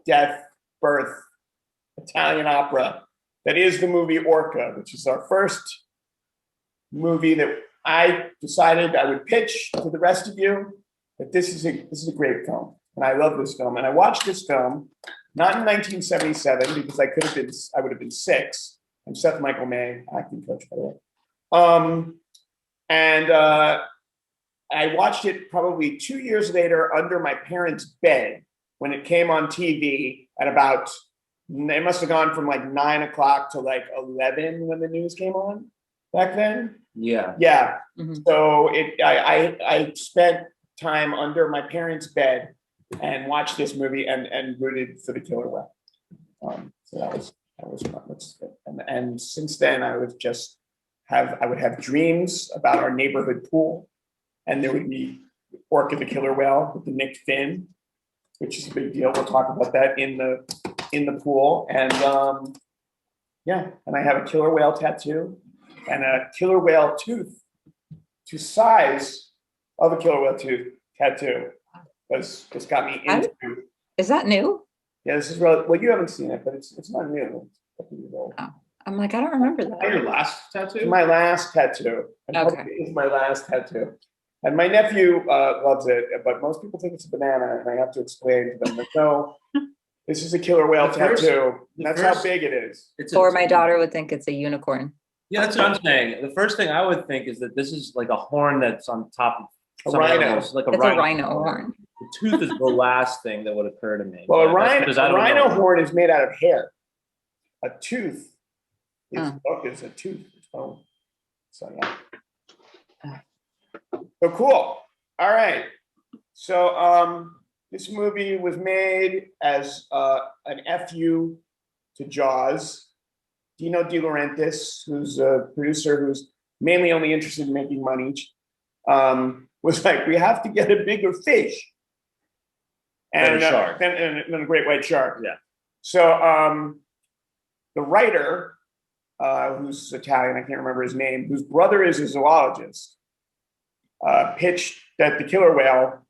death, birth, Italian opera that is the movie Orca, which is our first movie that I decided I would pitch to the rest of you that this is a great film, and I love this film. And I watched this film not in 1977 because I would have been 6. I'm Seth Michael May, acting coach, by the way. And I watched it probably 2 years later under my parents' bed when it came on TV at about, it must have gone from like 9 o'clock to like 11 when the news came on back then. Yeah. Yeah. Mm-hmm. So I spent time under my parents' bed and watched this movie and rooted for the killer whale. So that was fun. And since then I would have dreams about our neighborhood pool, and there would be Orca the Killer Whale with the Nick Finn, which is a big deal. We'll talk about that in the pool. And and I have a killer whale tattoo and a killer whale tooth to size of a killer whale tooth tattoo. That's got me into. Is that new? Yeah, this is well. You haven't seen it, but it's not new. It's a couple years old. Oh, I'm like, I don't remember that. Your last tattoo? It's my last tattoo. Okay. It's my last tattoo. And my nephew loves it, but most people think it's a banana, and I have to explain to them that no, this is a killer whale tattoo. That's how big it is. Or my daughter would think it's a unicorn. Yeah, that's what I'm saying. The first thing I would think is that this is like a horn that's on top of a rhino. Else, like it's a rhino horn. The tooth is the last thing that would occur to me. Well, a rhino horn is made out of hair. A tooth is a tooth. So yeah. So cool. All right. So this movie was made as an FU to Jaws. Dino DeLaurentis, who's a producer who's mainly only interested in making money, was like, we have to get a bigger fish. And a shark. And a great white shark. Yeah. So the writer, who's Italian, I can't remember his name, whose brother is a zoologist, pitched that the killer whale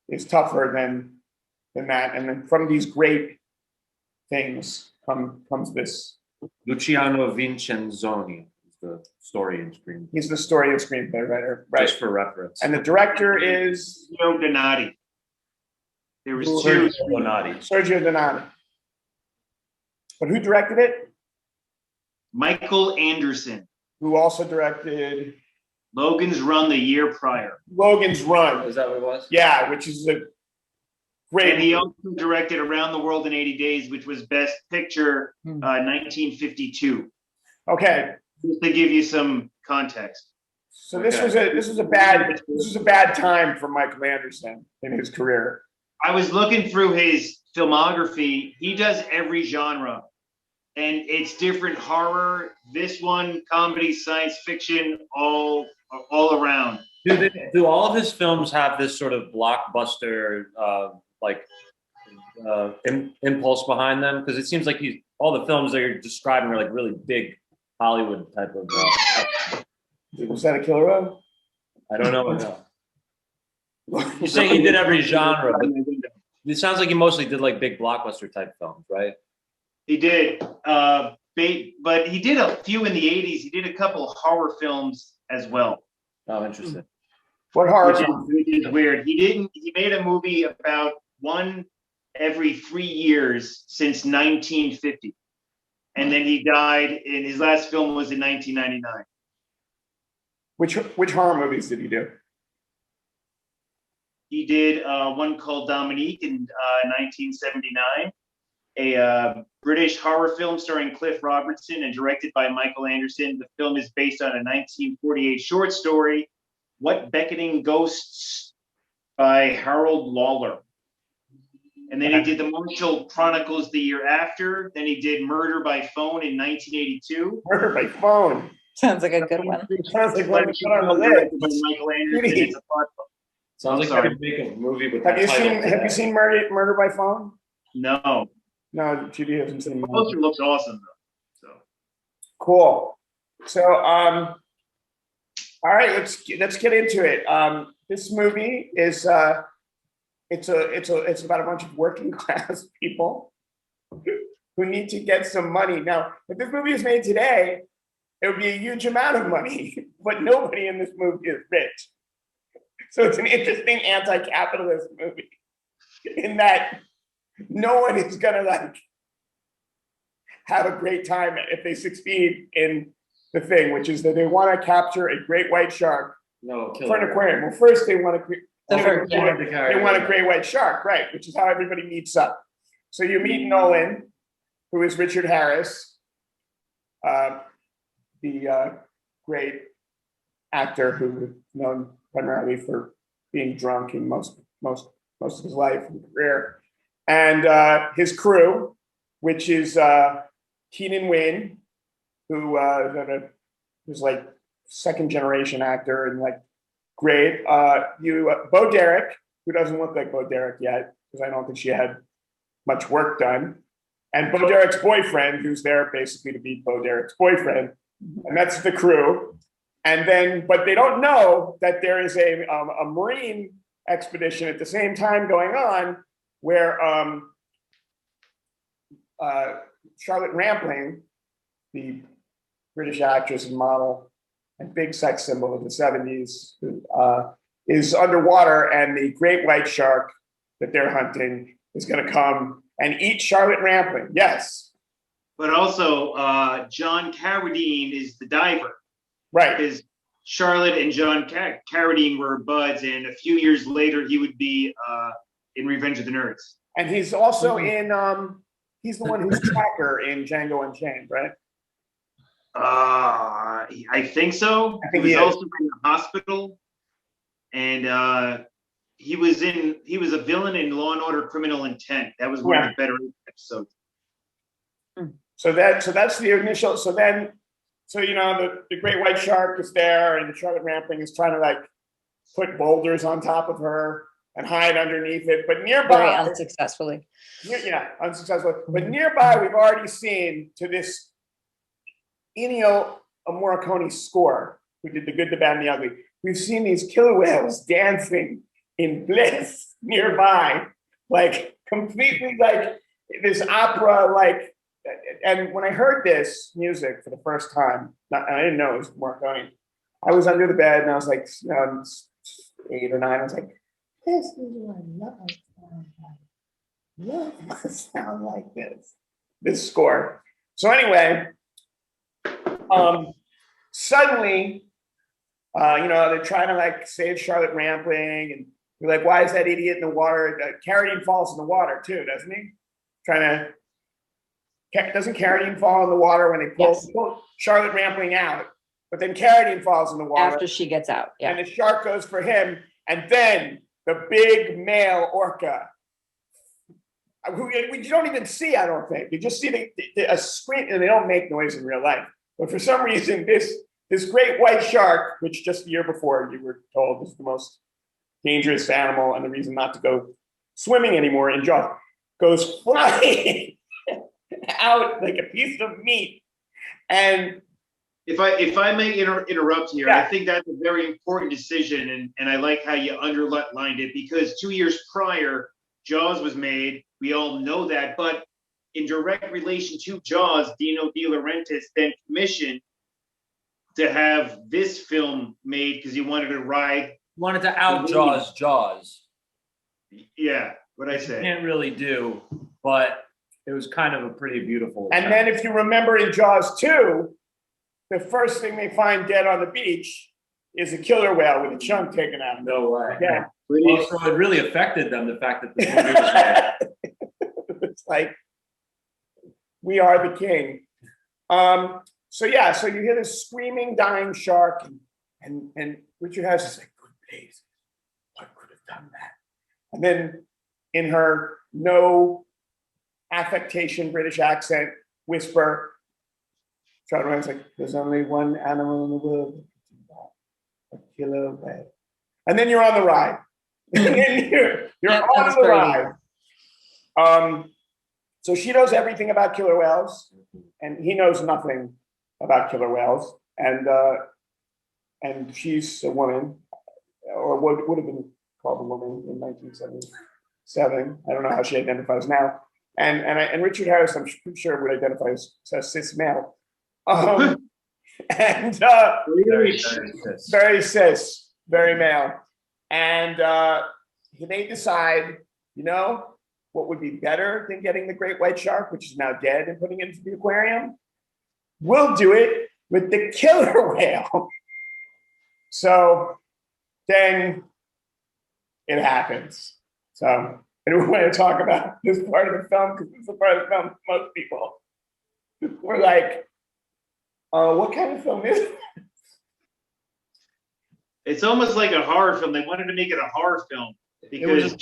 is tougher than that. And then from these great things comes this. Luciano Vincenzoni is the story and screenplay. He's the story and screenplay writer, right? Just for reference. And the director is Sergio Donati. There was Sergio Donati. But who directed it? Michael Anderson, who also directed Logan's Run the year prior. Logan's Run. Is that what it was? Yeah, which is a great. And he also directed Around the World in 80 Days, which was Best Picture, 1952. Okay. Just to give you some context. So this was a bad time for Michael Anderson in his career. I was looking through his filmography. He does every genre, and it's different: horror, this one, comedy, science fiction, all around. Do all of his films have this sort of blockbuster impulse behind them? Because it seems like all the films that you're describing are like really big Hollywood type of. Was that a killer whale? I don't know. No. You're saying he did every genre, but it sounds like he mostly did like big blockbuster type films, right? He did, but he did a few in the 80s. He did a couple of horror films as well. Oh, interesting. What horror which is weird. He made a movie about one every 3 years since 1950. And then he died, and his last film was in 1999. Which horror movies did he do? He did one called Dominique in 1979, a British horror film starring Cliff Robertson and directed by Michael Anderson. The film is based on a 1948 short story, What Beckoning Ghosts, by Harold Lawler. And then he did The Marshall Chronicles the year after. Then he did Murder by Phone in 1982. Murder by Phone. Sounds like a good one. Sounds like one to put on the list. Michael Anderson. It's a part. Sounds like I could make a movie with. Have you seen Murder by Phone? No. No, Judy hasn't seen. The poster looks awesome though. So cool. So all right, let's get into it. This movie is it's about a bunch of working class people who need to get some money. Now, if this movie is made today, it would be a huge amount of money, but nobody in this movie is rich. So it's an interesting anti-capitalist movie in that no one is gonna like have a great time if they succeed in the thing, which is that they want to capture a great white shark for an aquarium. Well, first they want to they want a great white shark, right? Which is how everybody meets up. So you meet Nolan, who is Richard Harris, the great actor who is known primarily for being drunk in most of his life and career, and his crew, which is Keenan Wynn, who was like second generation actor and like great. Bo Derek, who doesn't look like Bo Derek yet because I don't think she had much work done, and Bo Derek's boyfriend, who's there basically to be Bo Derek's boyfriend, and that's the crew. And then, but they don't know that there is a Marine expedition at the same time going on where Charlotte Rampling, the British actress and model and big sex symbol of the 70s, is underwater, and the great white shark that they're hunting is going to come and eat Charlotte Rampling. Yes. But also, John Carradine is the diver. Right. Because Charlotte and John Carradine were buds, and a few years later, he would be in Revenge of the Nerds. And he's also in, he's the one who's Tracker in Django Unchained, right? I think so. I think he was also in the hospital, and he was a villain in Law and Order: Criminal Intent. That was one of the better episodes. So that's the initial. So you know the great white shark is there, and the Charlotte Rampling is trying to like put boulders on top of her and hide underneath it, but nearby, very unsuccessfully. Unsuccessfully. But nearby, we've already seen to this Ennio Morricone score, who did The Good, the Bad, and the Ugly. We've seen these killer whales dancing in bliss nearby, like completely like this opera, like. And when I heard this music for the first time, and I didn't know it was Morricone, I was under the bed and I was like 8 or 9. I was like, this is what love sounds like. Love must sound like this. This score. So anyway, suddenly, you know, they're trying to like save Charlotte Rampling, and you're like, why is that idiot in the water? Carradine falls in the water too, doesn't he? Doesn't Carradine fall in the water when they pull Charlotte Rampling out? But then Carradine falls in the water After she gets out, yeah. And the shark goes for him, and then the big male orca, who you don't even see, I don't think. You just see a scream, and they don't make noise in real life. But for some reason, this great white shark, which just the year before you were told is the most dangerous animal and the reason not to go swimming anymore in Jaws, goes flying out like a piece of meat. And if I may interrupt here, I think that's a very important decision, and I like how you underlined it, because 2 years prior, Jaws was made. We all know that, but in direct relation to Jaws, Dino DeLaurentis then commissioned to have this film made because he wanted to ride. Wanted to out Jaws. Yeah, what'd I say? Can't really do, but it was kind of a pretty beautiful. And then if you remember in Jaws 2, the first thing they find dead on the beach is a killer whale with a chunk taken out of it. No way. Yeah. Well, so it really affected them, the fact that the movie was made. It's like, we are the king. So you hear this screaming, dying shark, and Richard Harris is like, good days, what could have done that? And then in her no affectation British accent whisper, Charlotte Rampling like, there's only one animal in the world that can do that, a killer whale. And then you're on the ride. you're on the ride. So she knows everything about killer whales, and he knows nothing about killer whales. And she's a woman, or what would have been called a woman in 1970. 7. I don't know how she identifies now. And Richard Harris, I'm pretty sure would identify as cis male. And very cis, very male. And they decide, you know, what would be better than getting the great white shark, which is now dead, and putting it into the aquarium? We'll do it with the killer whale. So then it happens. So I don't want to talk about this part of the film because it's a part of the film most people were like, what kind of film is it? It's almost like a horror film. They wanted to make it a horror film because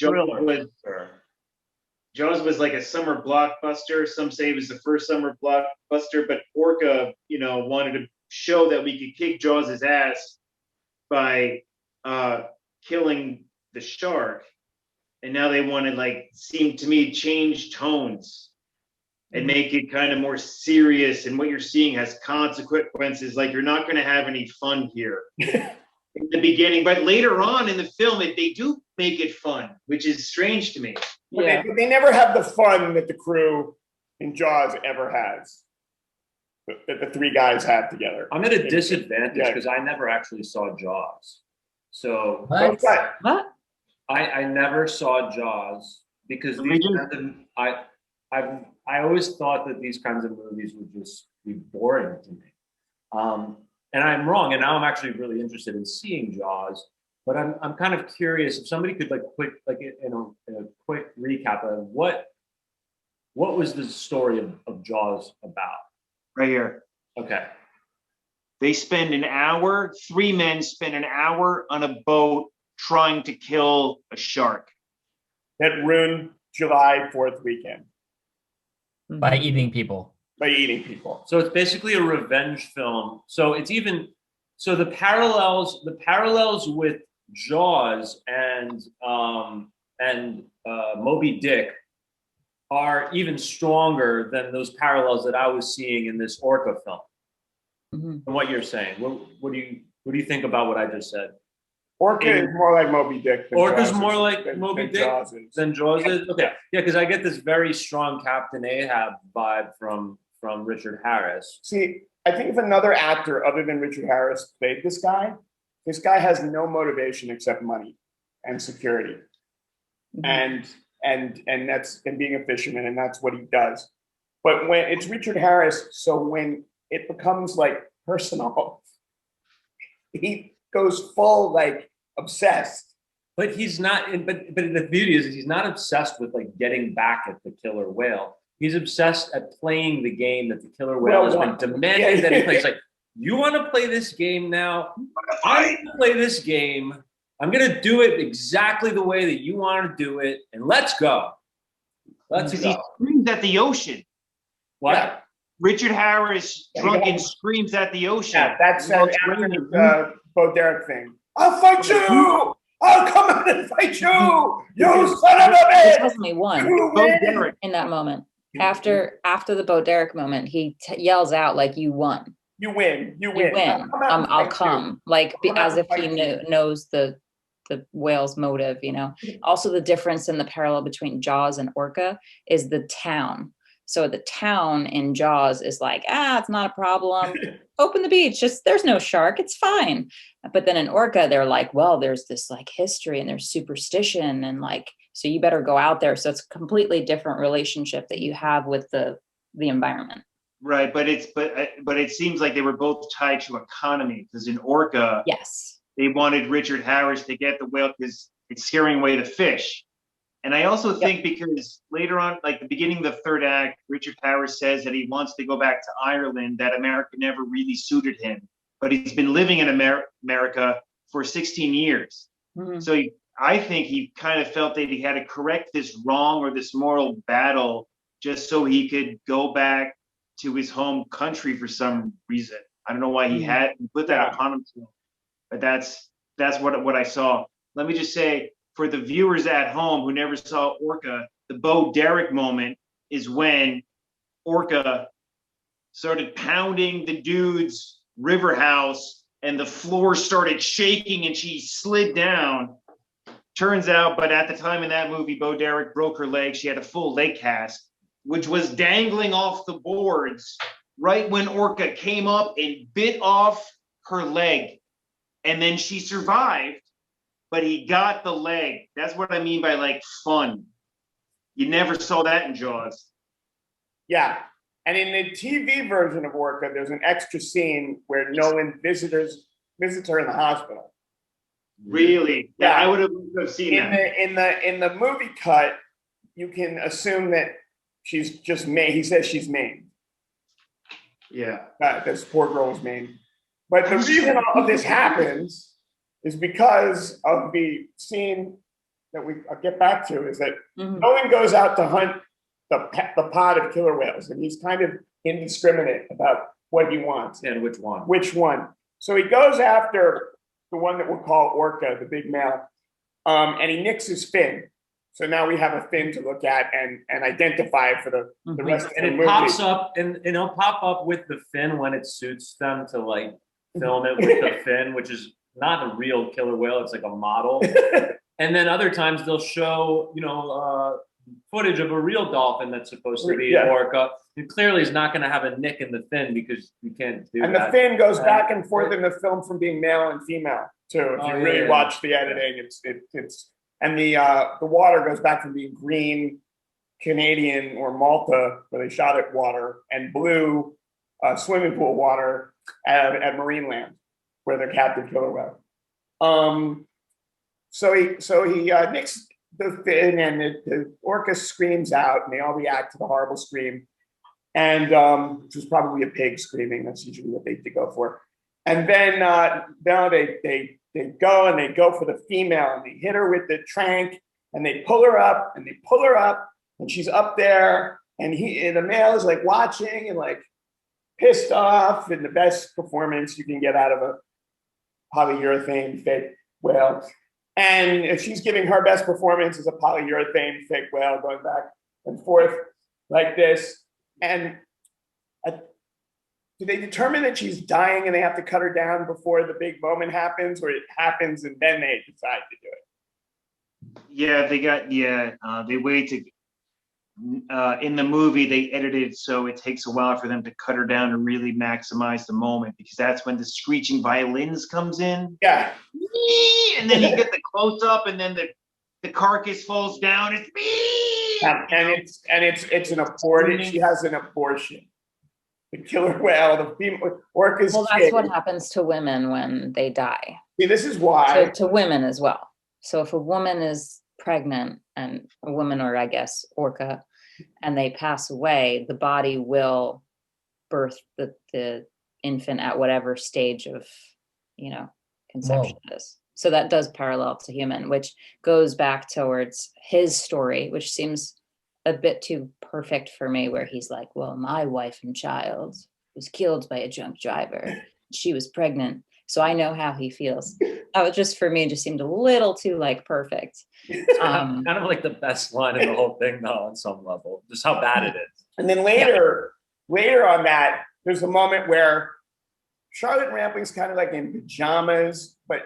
Jaws was like a summer blockbuster. Some say it was the first summer blockbuster, but Orca, you know, wanted to show that we could kick Jaws' ass by killing the shark. And now they want to, like, seem to me, change tones and make it kind of more serious. And what you're seeing has consequences. Like, you're not going to have any fun here in the beginning, but later on in the film, they do make it fun, which is strange to me. Yeah. They never have the fun that the crew in Jaws ever has, that the three guys have together. I'm at a disadvantage because I never actually saw Jaws. So What? I never saw Jaws because I always thought that these kinds of movies would just be boring to me. And I'm wrong, and now I'm actually really interested in seeing Jaws. But I'm kind of curious if somebody could in a quick recap of what was the story of Jaws about? Right here. Okay. They spend an hour. 3 men spend an hour on a boat trying to kill a shark. That ruined July 4th weekend. By eating people. So it's basically a revenge film. So it's even the parallels with Jaws and Moby Dick are even stronger than those parallels that I was seeing in this Orca film. Mm-hmm. And what you're saying, what do you think about what I just said? Orca is more like Moby Dick. Orca's more like Moby Dick than Jaws is. Okay, yeah, because I get this very strong Captain Ahab vibe from Richard Harris. See, I think if another actor other than Richard Harris played this guy has no motivation except money and security, and being a fisherman, and that's what he does. But when it's Richard Harris, so when it becomes like personal, he goes full like obsessed. But he's not. But the beauty is he's not obsessed with like getting back at the killer whale. He's obsessed at playing the game that the killer whale has been demanding that he plays. Like, you want to play this game now? I'm going to play this game. I'm going to do it exactly the way that you want to do it, and let's go. Let's go. He screams at the ocean. What? Yeah. Richard Harris, drunken, screams at the ocean. Yeah, that's the Bo Derek thing. I'll fight you! I'll come out and fight you! You son of a bitch! There's only one in that moment. After the Bo Derek moment, he yells out like, "You won! You win! You You win! win! I'll come!" Like as if he knows the whale's motive. You know. Also, the difference in the parallel between Jaws and Orca is the town. So the town in Jaws is like, it's not a problem. Open the beach. Just there's no shark. It's fine. But then in Orca, they're like, well, there's this like history and there's superstition and like, so you better go out there. So it's a completely different relationship that you have with the environment. Right, but it seems like they were both tied to economy because in Orca, yes, they wanted Richard Harris to get the whale because it's scaring away the fish. And I also think because later on, like the beginning of the third act, Richard Harris says that he wants to go back to Ireland, that America never really suited him. But he's been living in America for 16 years. Mm-hmm. So I think he kind of felt that he had to correct this wrong or this moral battle just so he could go back to his home country for some reason. I don't know why he put that upon himself. But that's what I saw. Let me just say, for the viewers at home who never saw Orca, the Bo Derek moment is when Orca started pounding the dude's river house and the floor started shaking and she slid down. Turns out, but at the time in that movie, Bo Derek broke her leg. She had a full leg cast, which was dangling off the boards right when Orca came up and bit off her leg. And then she survived, but he got the leg. That's what I mean by like fun. You never saw that in Jaws. Yeah. And in the TV version of Orca, there's an extra scene where Nolan visits her in the hospital. Really? Yeah. I would have seen that. In the movie cut, you can assume that she's just maimed. He says she's maimed. Yeah. This poor girl was maimed. But the reason all of this happens is because of the scene that I'll get back to, is that Nolan goes out to hunt the pod of killer whales, and he's kind of indiscriminate about what he wants. And which one? Which one. So he goes after the one that we'll call Orca, the big male, and he nicks his fin. So now we have a fin to look at and identify for the rest of the movie. And it pops up, and it'll pop up with the fin when it suits them to like film it with the fin, which is not a real killer whale. It's like a model. And then other times they'll show, footage of a real dolphin that's supposed to be an orca. It clearly is not going to have a nick in the fin because you can't do that. And the fin goes back and forth in the film from being male and female too. If you really watch the editing, it's and the water goes back from being green Canadian or Malta, where they shot it, water, and blue swimming pool water at Marineland, where they're captive killer whale. So he nicks the fin, and the orca screams out, and they all react to the horrible scream. And which was probably a pig screaming. That's usually what they go for. And then now they go and they go for the female, and they hit her with the trank, and they pull her up, and she's up there, and the male is like watching and like pissed off, and the best performance you can get out of a polyurethane fake whale. And if she's giving her best performance as a polyurethane fake whale, going back and forth like this. And do they determine that she's dying and they have to cut her down before the big moment happens, or it happens and then they decide to do it? Yeah, they wait to. In the movie, they edited so it takes a while for them to cut her down to really maximize the moment, because that's when the screeching violins comes in. Yeah. And then you get the close up, and then the carcass falls down. It's me. And it's an abortion. She has an abortion. The killer whale, the female orca's. Well, that's what happens to women when they die. See, this is why. To women as well. So if a woman is pregnant, and a woman, or I guess orca, and they pass away, the body will birth the infant at whatever stage of conception it is. So that does parallel to human, which goes back towards his story, which seems a bit too perfect for me, where he's like, well, my wife and child was killed by a drunk driver. She was pregnant. So I know how he feels. That was just, for me, just seemed a little too like perfect. Kind of like the best line in the whole thing, though, on some level, just how bad it is. And then later on that, there's a moment where Charlotte Rampling's kind of like in pajamas, but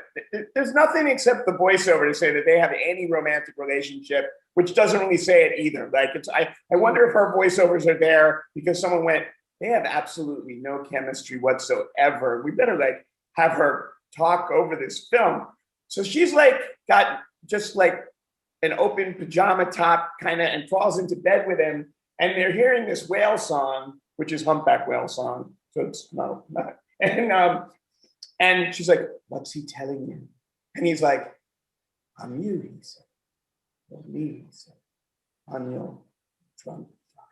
there's nothing except the voiceover to say that they have any romantic relationship, which doesn't really say it either. Like I wonder if her voiceovers are there because someone went, they have absolutely no chemistry whatsoever. We better like have her talk over this film. So she's like got just like an open pajama top kind of, and falls into bed with him, and they're hearing this whale song, which is humpback whale song. So it's not. And she's like, what's he telling you? And he's like, I'm you, he said. Or me, he said. I'm your drunk driver,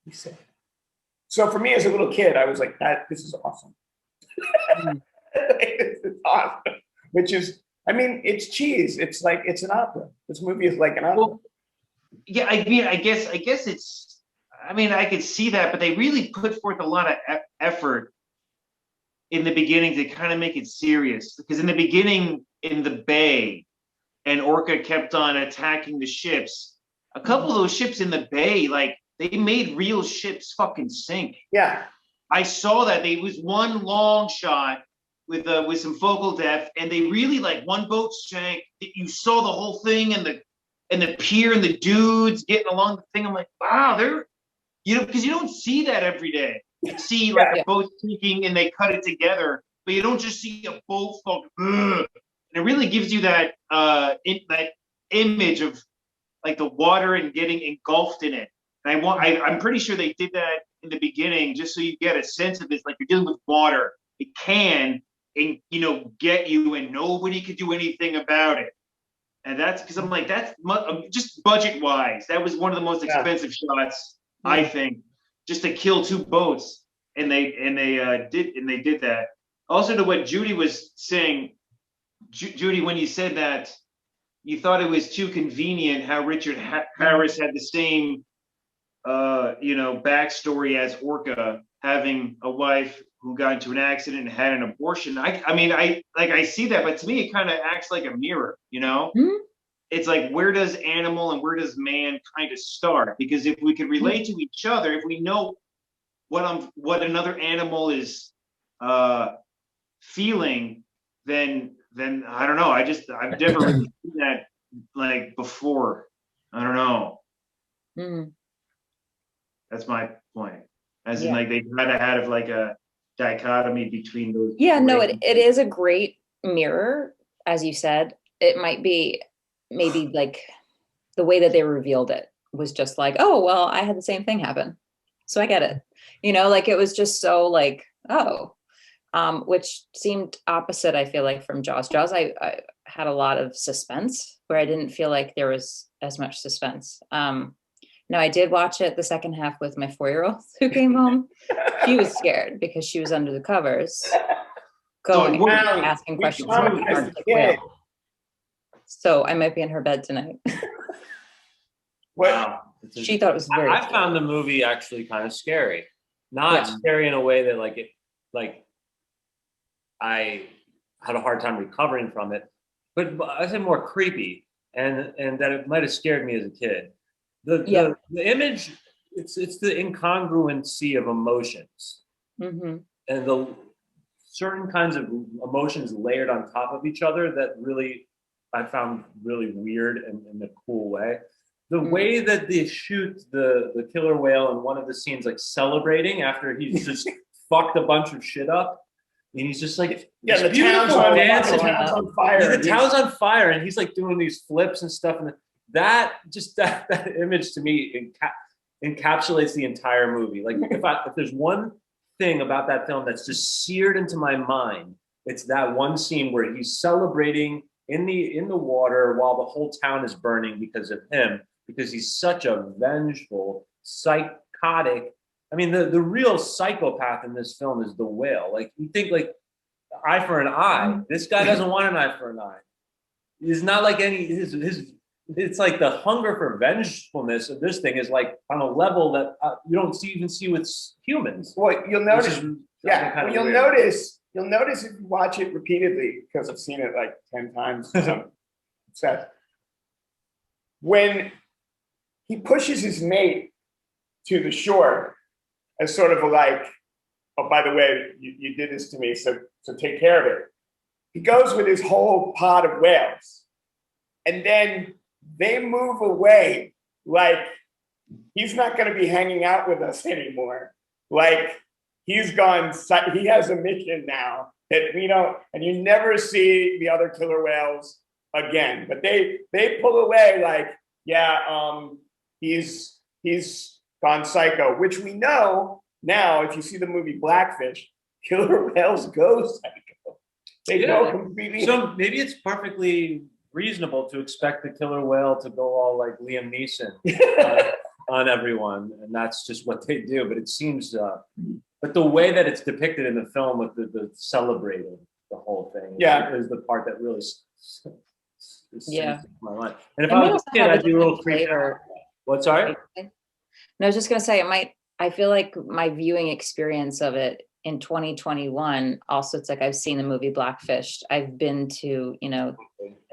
he said. So for me as a little kid, I was like, this is awesome. It's awesome. Which is, I mean, it's cheese. It's like, it's an opera. This movie is like an opera. Well, yeah, I mean, I guess it's, I mean, I could see that, but they really put forth a lot of effort in the beginning to kind of make it serious. Because in the beginning, in the bay, and Orca kept on attacking the ships, a couple of those ships in the bay, like, they made real ships fucking sink. Yeah. I saw that. There was one long shot with some focal depth, and they really like one boat sank. You saw the whole thing and the pier and the dudes getting along the thing. I'm like, wow, they're because you don't see that every day. You see like a boat sinking and they cut it together, but you don't just see a boat fall. And it really gives you that that image of like the water and getting engulfed in it. And I'm pretty sure they did that in the beginning, just so you get a sense of this. Like you're dealing with water, it can and get you, and nobody could do anything about it. And that's because I'm like, that's just budget wise, that was one of the most expensive shots, I think, just to kill two boats, and they did that. Also, to what Judy was saying, Judy, when you said that you thought it was too convenient how Richard Harris had the same backstory as Orca, having a wife who got into an accident and had an abortion. I see that, but to me it kind of acts like a mirror, It's like, where does animal and where does man kind of start? Because if we can relate to each other, if we know what another animal is feeling, then I don't know. I've never really seen that like before. I don't know. That's my point. As in, like, they kind of had like a dichotomy between those. Yeah, no, it is a great mirror, as you said. It might be maybe like the way that they revealed it was just like, oh, well, I had the same thing happen, so I get it. Like it was just so like, oh, which seemed opposite, I feel like, from Jaws. Jaws, I had a lot of suspense where I didn't feel like there was as much suspense. No, I did watch it the second half with my 4-year-old who came home. She was scared because she was under the covers, asking questions about the Arctic whale. So I might be in her bed tonight. Wow. She thought it was very I found the movie actually kind of scary. Not scary in a way that I had a hard time recovering from it, but I said more creepy, and that it might have scared me as a kid. The image, it's the incongruency of emotions, and the certain kinds of emotions layered on top of each other that really I found really weird and in a cool way. The way that they shoot the killer whale in one of the scenes, like celebrating after he's just fucked a bunch of shit up. And he's just like, the town's on fire. The town's on fire, and he's like doing these flips and stuff. And that image to me encapsulates the entire movie. Like if there's one thing about that film that's just seared into my mind, it's that one scene where he's celebrating in the water while the whole town is burning because of him, because he's such a vengeful, psychotic. I mean, the real psychopath in this film is the whale. Like, you think like eye for an eye. This guy doesn't want an eye for an eye. He's not like it's like the hunger for vengefulness of this thing is like on a level that you don't even see with humans. Well, you'll notice. You'll notice if you watch it repeatedly, because I've seen it like 10 times. When he pushes his mate to the shore as sort of a like, oh, by the way, you did this to me, so take care of it. He goes with his whole pod of whales, and then they move away like he's not going to be hanging out with us anymore. Like he's gone, he has a mission now that we don't, and you never see the other killer whales again. But they pull away like, he's gone psycho, which we know now. If you see the movie Blackfish, killer whales go psycho. They go completely. So maybe it's perfectly reasonable to expect the killer whale to go all like Liam Neeson on everyone, and that's just what they do. But it seems, but the way that it's depicted in the film with the celebrating the whole thing, is the part that really my mind. And if I was a kid, I'd be a little creeped out. What? Sorry? No, I was just gonna say I feel like my viewing experience of it in 2021 also, it's like I've seen the movie Blackfish. I've been to, I've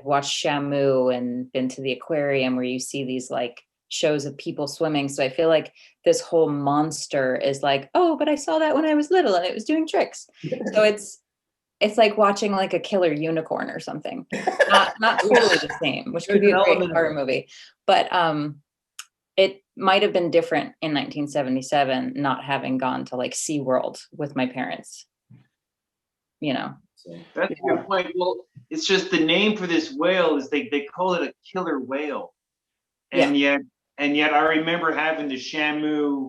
watched Shamu and been to the aquarium where you see these like shows of people swimming. So I feel like this whole monster is like, oh, but I saw that when I was little and it was doing tricks. So it's like watching like a killer unicorn or something. Not totally the same, which could be a great horror movie. But it might have been different in 1977, not having gone to like SeaWorld with my parents. You know. That's a good point. Well, it's just the name for this whale is they call it a killer whale. And yet I remember having the Shamu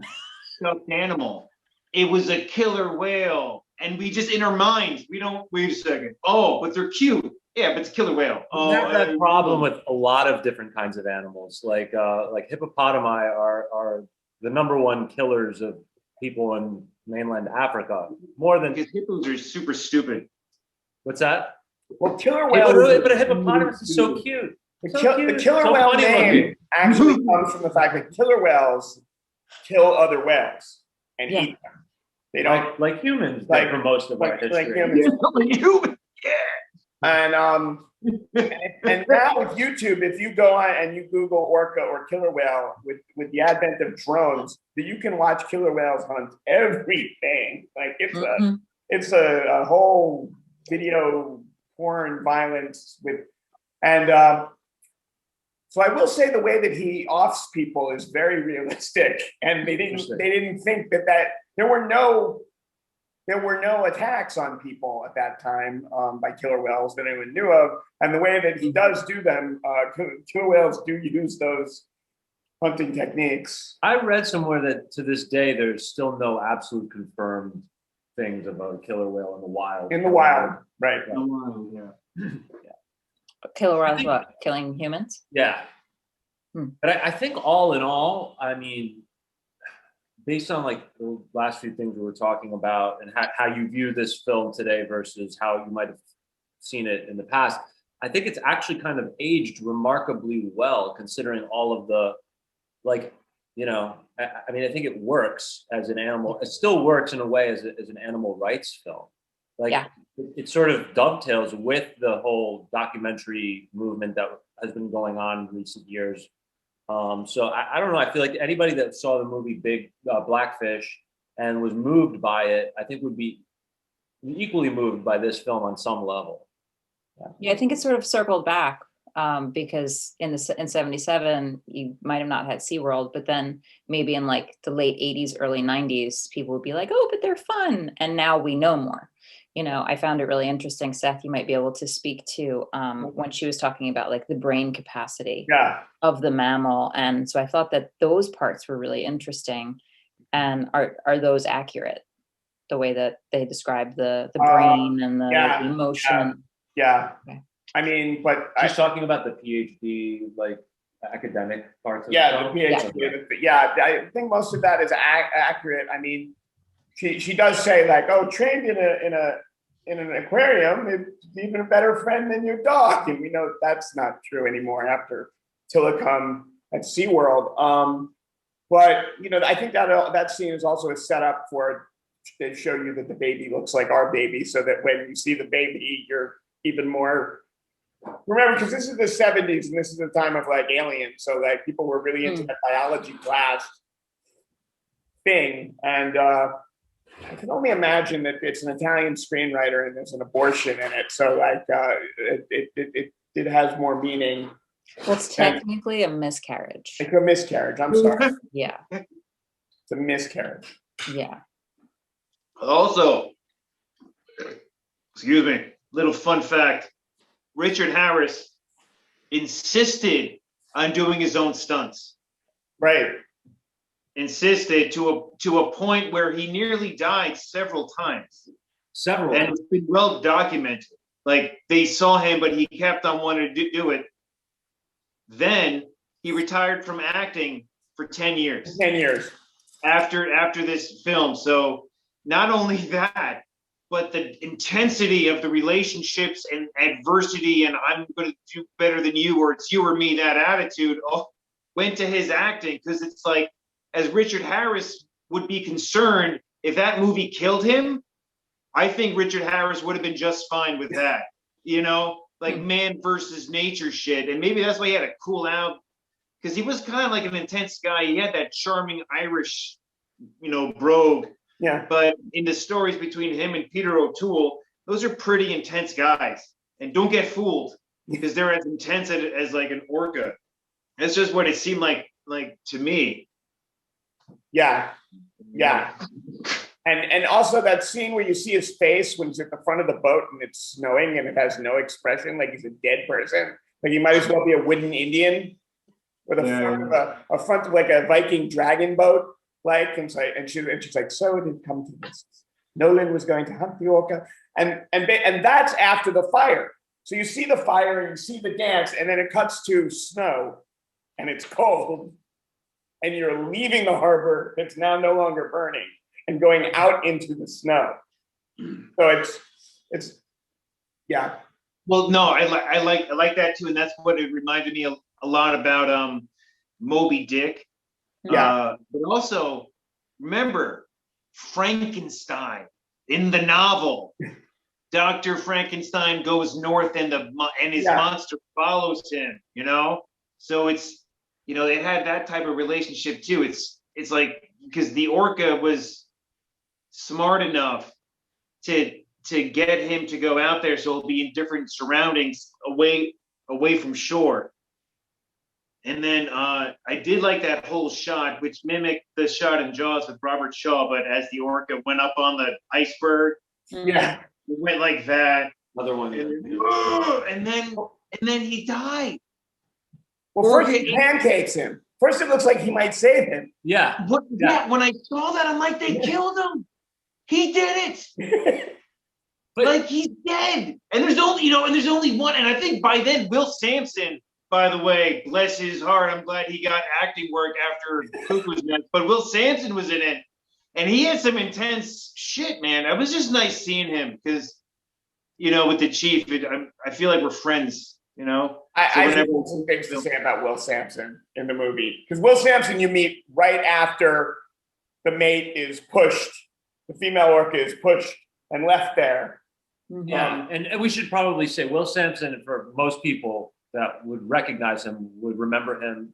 stuffed animal. It was a killer whale. And we just, in our minds, we don't, wait a second. Oh, but they're cute. Yeah, but it's a killer whale. You have that problem with a lot of different kinds of animals. Like hippopotami are the #1 killers of people in mainland Africa. More than because hippos are super stupid. What's that? Well, killer whale. But a hippopotamus is so cute. The killer whale name actually comes from the fact that killer whales kill other whales and eat them. They don't like humans. Like for most of our history. Like humans. Yeah. And now with YouTube, if you go on and you Google orca or killer whale with the advent of drones, that you can watch killer whales hunt everything. Like it's a whole video porn violence with so I will say the way that he offs people is very realistic, and they didn't think that there were no attacks on people at that time by killer whales that anyone knew of, and the way that he does do them, killer whales do use those hunting techniques. I read somewhere that to this day there's still no absolute confirmed things about a killer whale in the wild. In the wild, right? In the wild, yeah. Killer whales, what? Killing humans? Yeah. But I think all in all, I mean, based on like the last few things we were talking about and how you view this film today versus how you might have seen it in the past, I think it's actually kind of aged remarkably well, considering all of the, like, you know, I mean, I think it works as an animal. It still works in a way as an animal rights film. Like, it sort of dovetails with the whole documentary movement that has been going on in recent years. So I don't know. I feel like anybody that saw the movie Big Blackfish and was moved by it, I think would be equally moved by this film on some level. Yeah, I think it sort of circled back because in 77, you might have not had SeaWorld, but then maybe in like the late 80s, early 90s, people would be like, oh, but they're fun. And now we know more. You know, I found it really interesting, Seth, you might be able to speak to when she was talking about like the brain capacity of the mammal. And so I thought that those parts were really interesting. And are those accurate? The way that they describe the brain and the emotion? Yeah. Okay. I mean, but she's talking about the PhD, like academic parts of the PhD. Yeah, I think most of that is accurate. I mean, she does say like, oh, trained in an aquarium, it's even a better friend than your dog. And we know that's not true anymore after Tillicum at SeaWorld. But you know, I think that scene is also a setup for to show you that the baby looks like our baby, so that when you see the baby, you're even more. Remember, because this is the 70s and this is the time of like aliens, so like people were really into that biology class thing, and I can only imagine that it's an Italian screenwriter and there's an abortion in it, so like it has more meaning. Well, it's technically a miscarriage. It's a miscarriage. I'm sorry. Yeah, it's a miscarriage. Yeah. Also, excuse me, little fun fact. Richard Harris insisted on doing his own stunts. Right. Insisted to a point where he nearly died several times. And it's been well documented. Like they saw him, but he kept on wanting to do it. Then he retired from acting for 10 years. 10 years. After this film. So not only that, but the intensity of the relationships and adversity and I'm going to do better than you, or it's you or me, that attitude went to his acting. Because it's like, as Richard Harris would be concerned, if that movie killed him, I think Richard Harris would have been just fine with that. You know, like man versus nature shit. And maybe that's why he had to cool out, because he was kind of like an intense guy. He had that charming Irish, you know, brogue. Yeah. But in the stories between him and Peter O'Toole, those are pretty intense guys. And don't get fooled because they're as intense as like an orca. That's just what it seemed like to me. Yeah. And also that scene where you see his face when he's at the front of the boat and it's snowing and it has no expression, like he's a dead person. Like he might as well be a wooden Indian with a front of like a Viking dragon boat. Like, and she's like, so it had come to this. Nolan was going to hunt the orca. And that's after the fire. So you see the fire and you see the dance, and then it cuts to snow and it's cold. And you're leaving the harbor that's now no longer burning and going out into the snow. So it's yeah. Well, no, I like that too, and that's what it reminded me a lot about Moby Dick. Yeah. But also remember Frankenstein in the novel. Dr. Frankenstein goes north and his monster follows him, you know? So it's, you know, they had that type of relationship too. It's like, because the orca was smart enough to get him to go out there so he'll be in different surroundings away from shore. And then I did like that whole shot, which mimicked the shot in Jaws with Robert Shaw, but as the orca went up on the iceberg, Yeah. it went like that. Another one. And then he died. Well, first he pancakes him. First it looks like he might save him. Yeah. When I saw that, I'm like, they killed him. He did it. But, like he's dead. And there's only one. And I think by then, Will Sampson, by the way, bless his heart, I'm glad he got acting work after Cuckoo's Nest. But Will Sampson was in it. And he had some intense shit, man. It was just nice seeing him because, you know, with the chief, I feel like we're friends, you know? I have some things to say about Will Sampson in the movie. Because Will Sampson you meet right after the mate is pushed, the female orca is pushed and left there. Yeah, and we should probably say Will Sampson, for most people that would recognize him, would remember him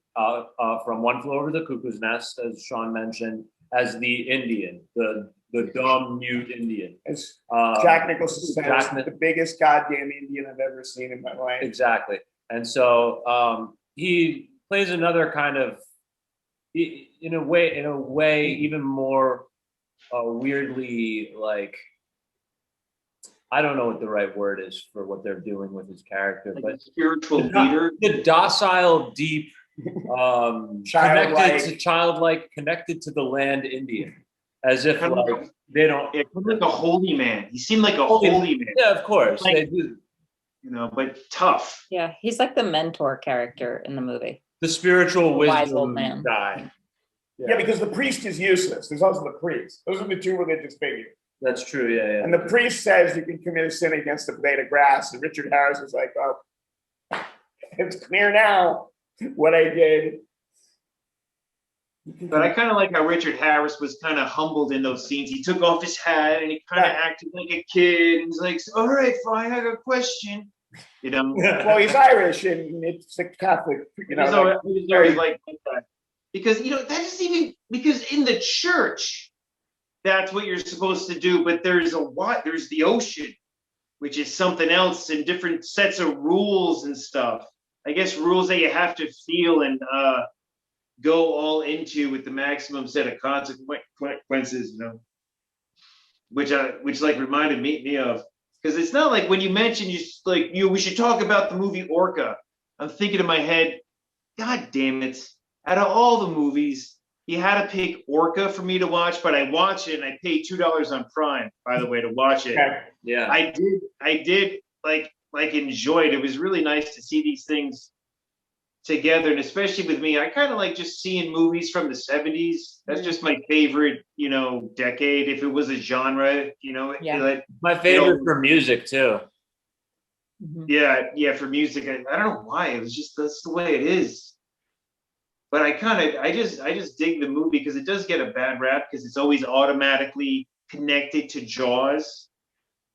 from One Flew Over the Cuckoo's Nest, as Sean mentioned, as the Indian, the dumb mute Indian. As Jack Nicholson says, the biggest goddamn Indian I've ever seen in my life. Exactly. And so he plays another kind of, in a way, even more weirdly, like, I don't know what the right word is for what they're doing with his character, like but spiritual leader, the docile, deep, childlike, connected to the land Indian, as if like they don't. Yeah, like a holy man. He seemed like a holy man. Yeah, of course like, they do. You know, but tough. Yeah, he's like the mentor character in the movie. The spiritual wise old wisdom man. guy. Yeah, because the priest is useless. There's also the priest. Those are the two religious figures. That's true, yeah. And the priest says you can commit a sin against a blade of grass. And Richard Harris is like, oh, it's clear now what I did. But I kind of like how Richard Harris was kind of humbled in those scenes. He took off his hat and he kind of acted like a kid. And he's like, all right, fine, I got a question. You know? Well, he's Irish and it's a Catholic, you know. He's always like that. Because, you know, that is even, because in the church, that's what you're supposed to do. But there's the ocean, which is something else, and different sets of rules and stuff. I guess rules that you have to feel and go all into with the maximum set of consequences, you know, which like reminded me of, because it's not like when you mentioned we should talk about the movie Orca. I'm thinking in my head, God damn it! Out of all the movies, you had to pick Orca for me to watch, but I watched it and I paid $2 on Prime, by the way, to watch it. Yeah, I did like enjoy it. It was really nice to see these things together, and especially with me, I kind of like just seeing movies from the 70s. That's just my favorite, you know, decade. If it was a genre, you know, my favorite for music too. Yeah, for music. I don't know why. It was just that's the way it is. But I just dig the movie because it does get a bad rap because it's always automatically connected to Jaws.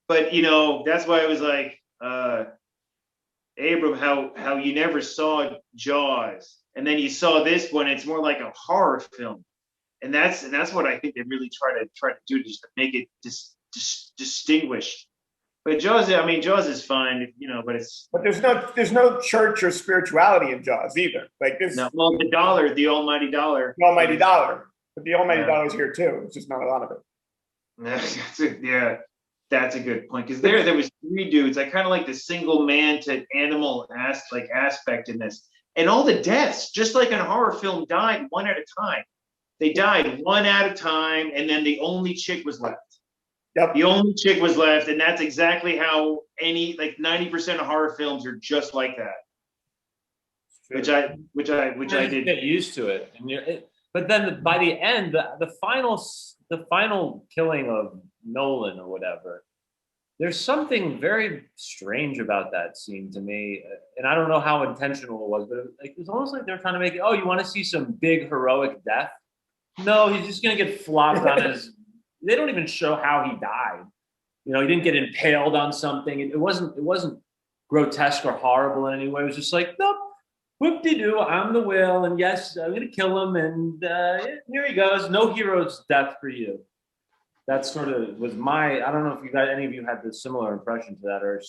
But you know, that's why I was like, Abram, how you never saw Jaws, and then you saw this one. It's more like a horror film, and that's what I think they really try to do, just to make it distinguished. But Jaws, I mean, Jaws is fine, but it's But there's no church or spirituality in Jaws either. Like this, no. Well, the dollar, the almighty dollar. the almighty dollar. But the almighty Yeah. dollar is here too. It's just not a lot of it. That's a good point. Because there was three dudes. I kind of like the single man to animal aspect in this, and all the deaths, just like in a horror film, died one at a time. They died one at a time, and then the only chick was left. Yep. The only chick was left, and that's exactly how 90% of horror films are just like that. Which I did get used to it, but then by the end, the final killing of Nolan or whatever, there's something very strange about that scene to me, and I don't know how intentional it was, but it was almost like they're trying to make it. Oh, you want to see some big heroic death? No, he's just gonna get flopped on his. They don't even show how he died. He didn't get impaled on something. It wasn't grotesque or horrible in any way. It was just like, nope, whoop-de-doo, I'm the whale, and yes, I'm gonna kill him, and here he goes. No hero's death for you. That sort of was my. I don't know if any of you had the similar impression to that, or.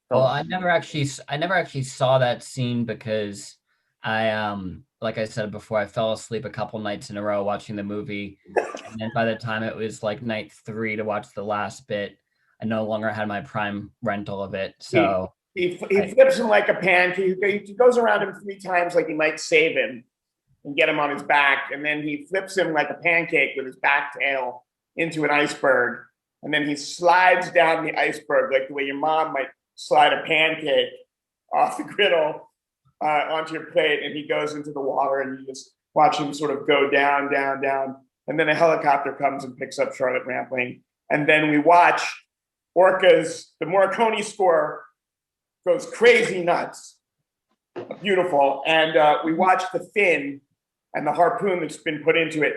Well, I never actually saw that scene because like I said before, I fell asleep a couple nights in a row watching the movie. And then by the time it was like night 3 to watch the last bit, I no longer had my Prime rental of it. So he flips him like a pancake. He goes around him 3 times like he might save him and get him on his back. And then he flips him like a pancake with his back tail into an iceberg. And then he slides down the iceberg like the way your mom might slide a pancake off the griddle onto your plate, and he goes into the water, and you just watch him sort of go down, down, down. And then a helicopter comes and picks up Charlotte Rampling. And then we watch the Morricone score goes crazy nuts. Beautiful. And we watch the fin and the harpoon that's been put into it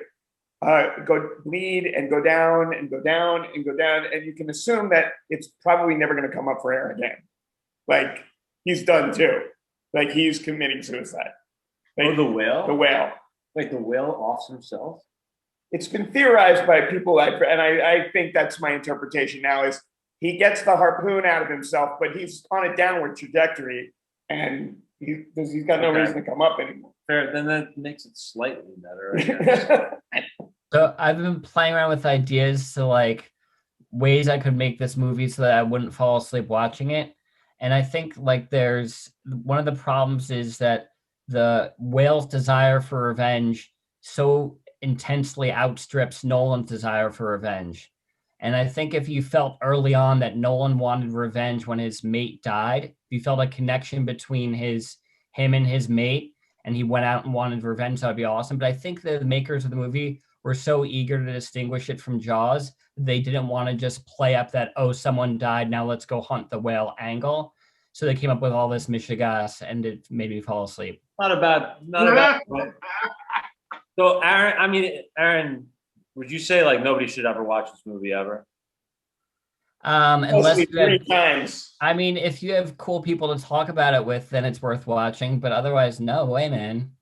go bleed and go down and go down and go down. And you can assume that it's probably never going to come up for air again. Like, he's done too. Like, he's committing suicide. Like, the whale? The whale. Like, the whale offs himself? It's been theorized by people, and I think that's my interpretation now, is he gets the harpoon out of himself, but he's on a downward trajectory, and he's got no reason to come up anymore. Fair, then that makes it slightly better, I guess. So I've been playing around with ideas to like ways I could make this movie so that I wouldn't fall asleep watching it. And I think like there's one of the problems is that the whale's desire for revenge so intensely outstrips Nolan's desire for revenge. And I think if you felt early on that Nolan wanted revenge when his mate died, if you felt a connection between him and his mate, and he went out and wanted revenge, that would be awesome. But I think the makers of the movie were so eager to distinguish it from Jaws, they didn't want to just play up that, oh, someone died, now let's go hunt the whale angle. So they came up with all this mishigas, and it made me fall asleep. Not a bad. So Aaron, would you say like nobody should ever watch this movie ever? Unless 3 times. I mean, if you have cool people to talk about it with, then it's worth watching. But otherwise, no way, man.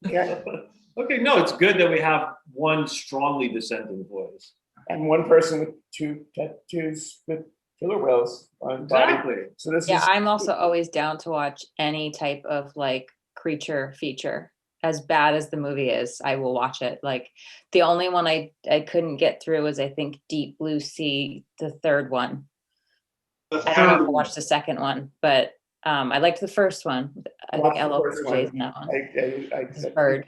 Yeah. Okay, no, it's good that we have one strongly dissenting voice. And one person with 2 tattoos with killer whales on body. Exactly. So this Yeah, is I'm also always down to watch any type of like creature feature. As bad as the movie is, I will watch it. Like, the only one I couldn't get through was, I think, Deep Blue Sea, the third one. I don't know if I watched the second one, but I liked the first one. I think LL Cool J's in that one. I heard.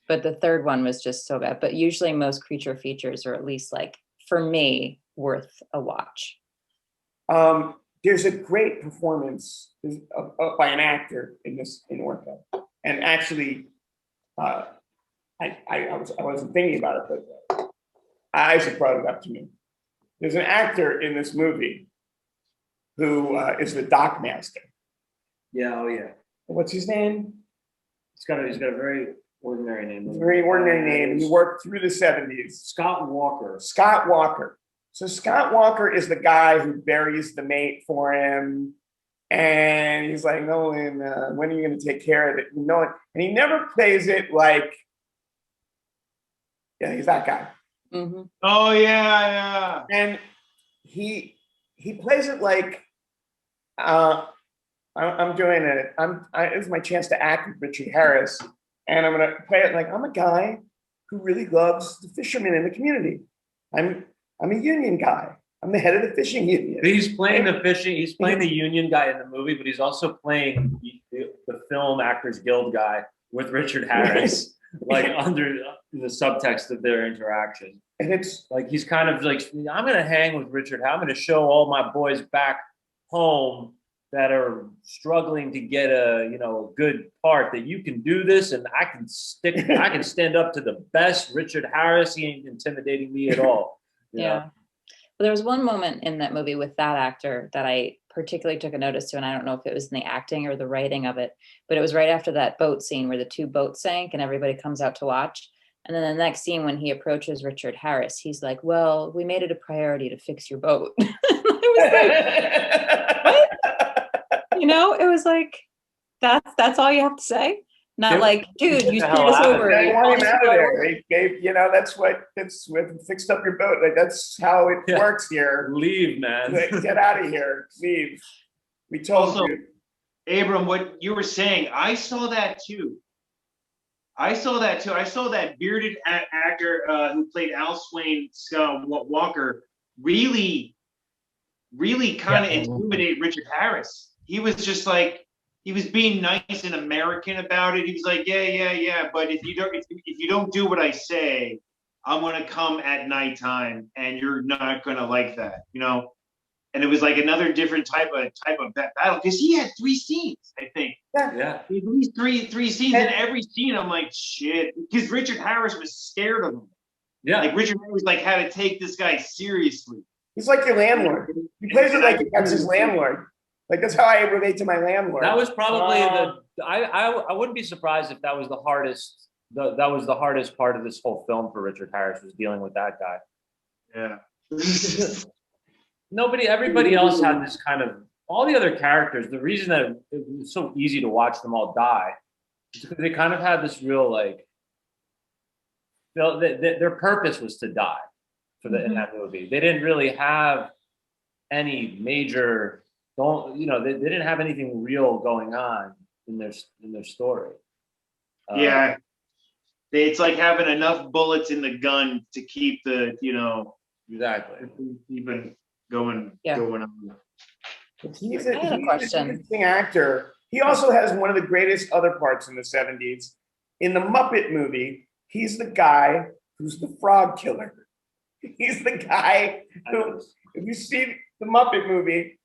But the third one was just so bad. But usually most creature features are at least, like, for me, worth a watch. There's a great performance by an actor in Orca. And actually, I wasn't thinking about it, but Isaac brought it up to me. There's an actor in this movie who is the dock master. Yeah, oh yeah. What's his name? He's got a very ordinary name. Very ordinary name. And he worked through the 70s. Scott Walker. Scott Walker. So Scott Walker is the guy who buries the mate for him. And he's like, Nolan, when are you going to take care of it? Nolan, and he never plays it like, yeah, he's that guy. Oh yeah. And he plays it like I'm doing it. It's my chance to act with Richard Harris, and I'm gonna play it like I'm a guy who really loves the fishermen in the community. I'm a union guy. I'm the head of the fishing union. He's playing the fishing. He's playing the union guy in the movie, but he's also playing the Film Actors Guild guy with Richard Harris, like under the subtext of their interaction. And it's like he's kind of like, I'm gonna hang with Richard. I'm gonna show all my boys back home that are struggling to get a good part that you can do this, and I can stand up to the best Richard Harris. He ain't intimidating me at all. Yeah. Well, there was one moment in that movie with that actor that I particularly took a notice to, and I don't know if it was in the acting or the writing of it, but it was right after that boat scene where the two boats sank and everybody comes out to watch. And then the next scene when he approaches Richard Harris, he's like, well, we made it a priority to fix your boat. I was like, what? It was like, that's all you have to say? Not like, dude, you screwed us over. They want him out of there. They gave, that's what fixed up your boat. Like, that's how it works here. Leave, man. Like, get out of here. Leave. We told you. Abram, what you were saying, I saw that too. I saw that bearded actor who played Al Swain Walker really kind of intimidate Richard Harris. He was just like, he was being nice and American about it. He was like, yeah, but if you don't do what I say, I'm gonna come at nighttime, and you're not gonna like that, And it was like another different type of battle, because he had 3 scenes, I think. Yeah. At least three scenes, and every scene I'm like, shit, because Richard Harris was scared of him. Yeah. Like Richard Harris had to take this guy seriously. He's like your landlord. He plays it like that's his landlord. Like, that's how I relate to my landlord. That was probably I wouldn't be surprised if that was the hardest. That was the hardest part of this whole film for Richard Harris, was dealing with that guy. Yeah. Everybody else had this kind of, all the other characters, the reason that it was so easy to watch them all die is because they kind of had this real, like, their purpose was to die in that movie. They didn't really have any major, they didn't have anything real going on in their story. Yeah. It's like having enough bullets in the gun to keep the, exactly. Even going on. He's I had a question. An interesting actor. He also has one of the greatest other parts in the 70s. In the Muppet movie, he's the guy who's the frog killer. He's the guy who, if you see the Muppet movie,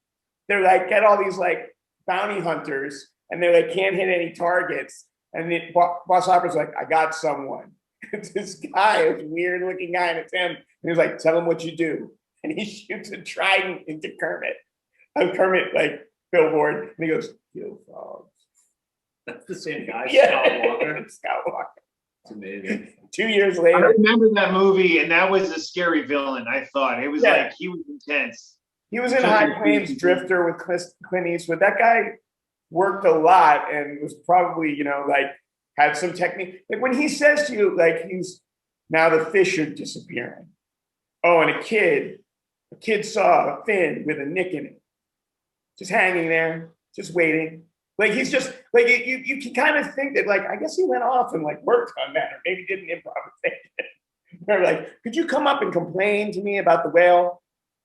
they're like, get all these like bounty hunters, and they're like, can't hit any targets. And the Boss Hopper's like, I got someone. It's this guy, this weird looking guy, and it's him. And he's like, tell him what you do. And he shoots a trident into Kermit. Kermit, like, billboard, and he goes, kill frogs. That's the same guy, Yeah. Scott Walker. Scott Walker. It's amazing. 2 years I later. remember that movie, and that was a scary villain, I thought. It was like, he was intense. He was in High Plains Drifter with Clint Eastwood. That guy worked a lot and was probably, like, had some technique. Like, when he says to you, like, now the fish are disappearing. Oh, and a kid saw a fin with a nick in it, just hanging there, just waiting. Like, he's just like, you can kind of think that, like, I guess he went off and like worked on that, or maybe did an improvisation. They're like, could you come up and complain to me about the whale?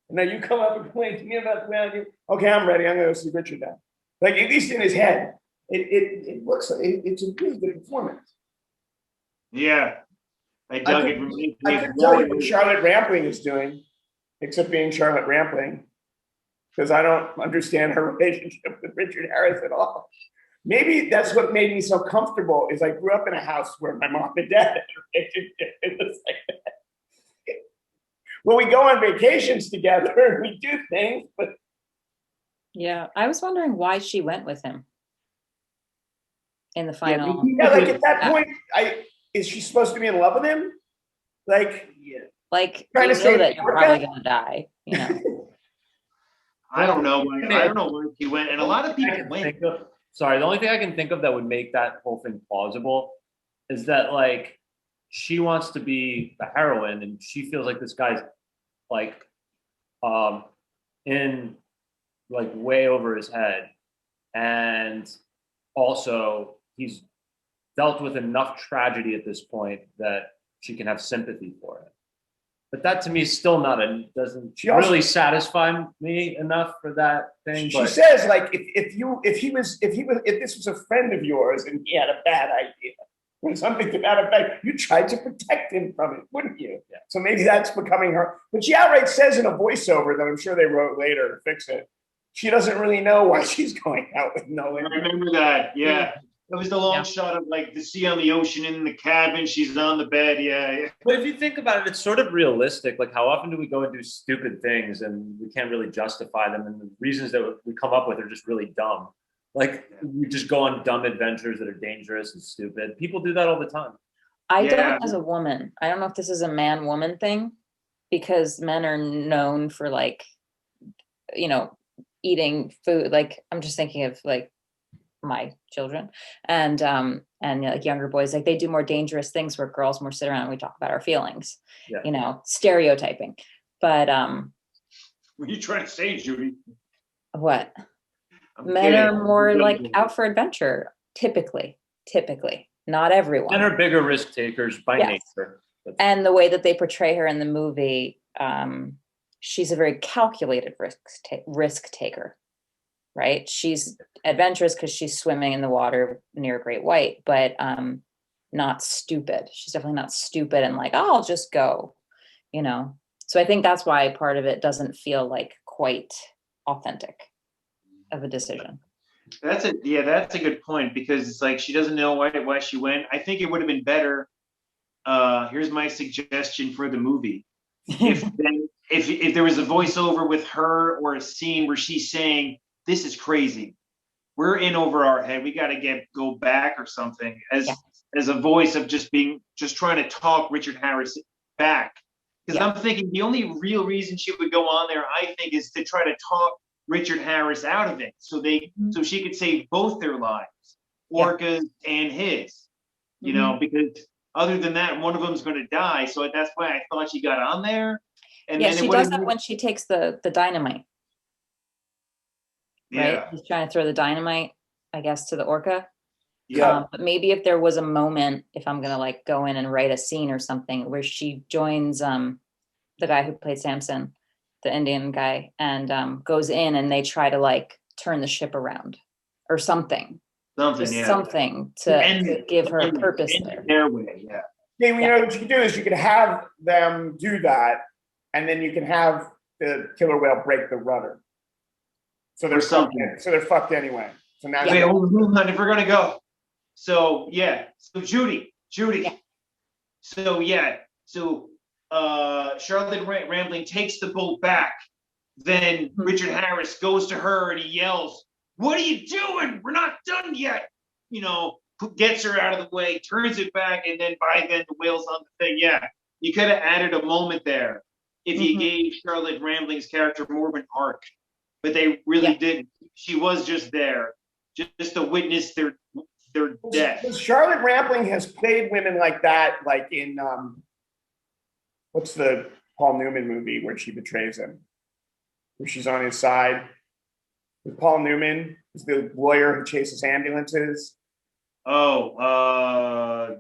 And then you come up and complain to me about the whale. Okay, I'm ready. I'm going to go see Richard now. Like, at least in his head, it looks like it's a really good performance. Yeah. I dug it. I couldn't tell you what Charlotte Rampling is doing, except being Charlotte Rampling, because I don't understand her relationship with Richard Harris at all. Maybe that's what made me so comfortable, is I grew up in a house where my mom and dad had a relationship. It was like that. Well, we go on vacations together and we do things, but yeah, I was wondering why she went with him in the final. yeah, like at that point, is she supposed to be in love with him? Like, like, trying you to know say that you're probably gonna die, I don't know. I don't know where he went, and a lot of people went. The only thing I can think of that would make that whole thing plausible is that, like, she wants to be the heroine, and she feels like this guy's like in like way over his head, and also he's dealt with enough tragedy at this point that she can have sympathy for it. But that to me is still not doesn't really satisfy me enough for that thing. She says, like, if this was a friend of yours and he had a bad idea or something to that effect, you tried to protect him from it, wouldn't you? Yeah. So maybe that's becoming her. But she outright says in a voiceover that I'm sure they wrote later to fix it, she doesn't really know why she's going out with Nolan. I remember that. Yeah. It was the long shot of like the sea on the ocean in the cabin. She's on the bed. Yeah. But if you think about it, it's sort of realistic. Like, how often do we go and do stupid things and we can't really justify them? And the reasons that we come up with are just really dumb. Like, we just go on dumb adventures that are dangerous and stupid. People do that all the time. I don't as a woman. I don't know if this is a man-woman thing, because men are known for, like, you know, eating food. Like, I'm just thinking of like my children and like younger boys, like they do more dangerous things where girls more sit around and we talk about our feelings, you know, stereotyping. But what are you trying to say, Judy? What? Men are more like out for adventure, typically, not everyone. Men are bigger risk takers by nature. And the way that they portray her in the movie, she's a very calculated risk taker. Right? She's adventurous because she's swimming in the water near Great White, but not stupid. She's definitely not stupid and like, oh, I'll just go, you know? So I think that's why part of it doesn't feel like quite authentic of a decision. That's a good point, because it's like she doesn't know why she went. I think it would have been better. Here's my suggestion for the movie. If there was a voiceover with her or a scene where she's saying, this is crazy, we're in over our head, we got to go back or something, as a voice of just trying to talk Richard Harris back, because I'm thinking the only real reason she would go on there, I think, is to try to talk Richard Harris out of it, so she could save both their lives, Orca's and his, you know, because other than that, one of them's going to die. So that's why I thought she got on there. And then she does that when she takes the dynamite. Right? He's trying to throw the dynamite, I guess, to the orca. Yeah. But maybe if there was a moment, if I'm gonna like go in and write a scene or something where she joins the guy who played Samson, the Indian guy, and goes in and they try to like turn the ship around or something. Something to give her a purpose there. Their way, You know what you can do is you can have them do that, and then you can have the killer whale break the rudder. So they're fucked anyway. So now hold on, if we're gonna go. So Judy. So Charlotte Rampling takes the boat back. Then Richard Harris goes to her and he yells, "What are you doing? We're not done yet." You know, gets her out of the way, turns it back, and then by then the whale's on the thing. Yeah, you could have added a moment there if you gave Charlotte Rampling's character more of an arc. But they really didn't. She was just there, just to witness their death. Because Charlotte Rampling has played women like that, like in what's the Paul Newman movie where she betrays him, where she's on his side. With Paul Newman, who's the lawyer who chases ambulances. Oh,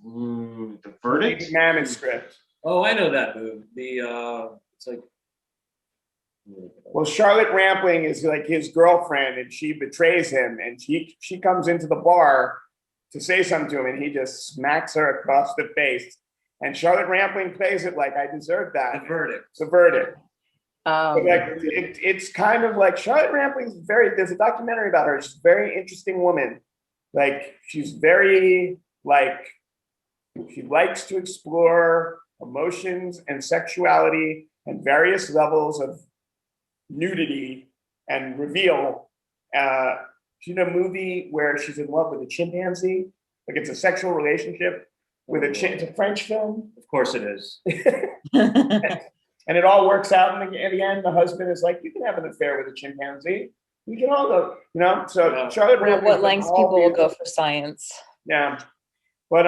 the Verdict? The manuscript. Oh, I know that movie. It's like. Well, Charlotte Rampling is like his girlfriend, and she betrays him, and she comes into the bar to say something to him, and he just smacks her across the face. And Charlotte Rampling plays it like, I deserve that. The Verdict. It's a verdict. Oh. It's kind of like Charlotte Rampling's there's a documentary about her. She's a very interesting woman. Like, she's very, like, she likes to explore emotions and sexuality and various levels of nudity and reveal. She's in a movie where she's in love with a chimpanzee. Like, it's a sexual relationship with it's a French film. Of course it is. And it all works out in the end. The husband is like, you can have an affair with a chimpanzee. We can all go, you know? So Charlotte Rampling. What lengths people will go for science. Yeah. But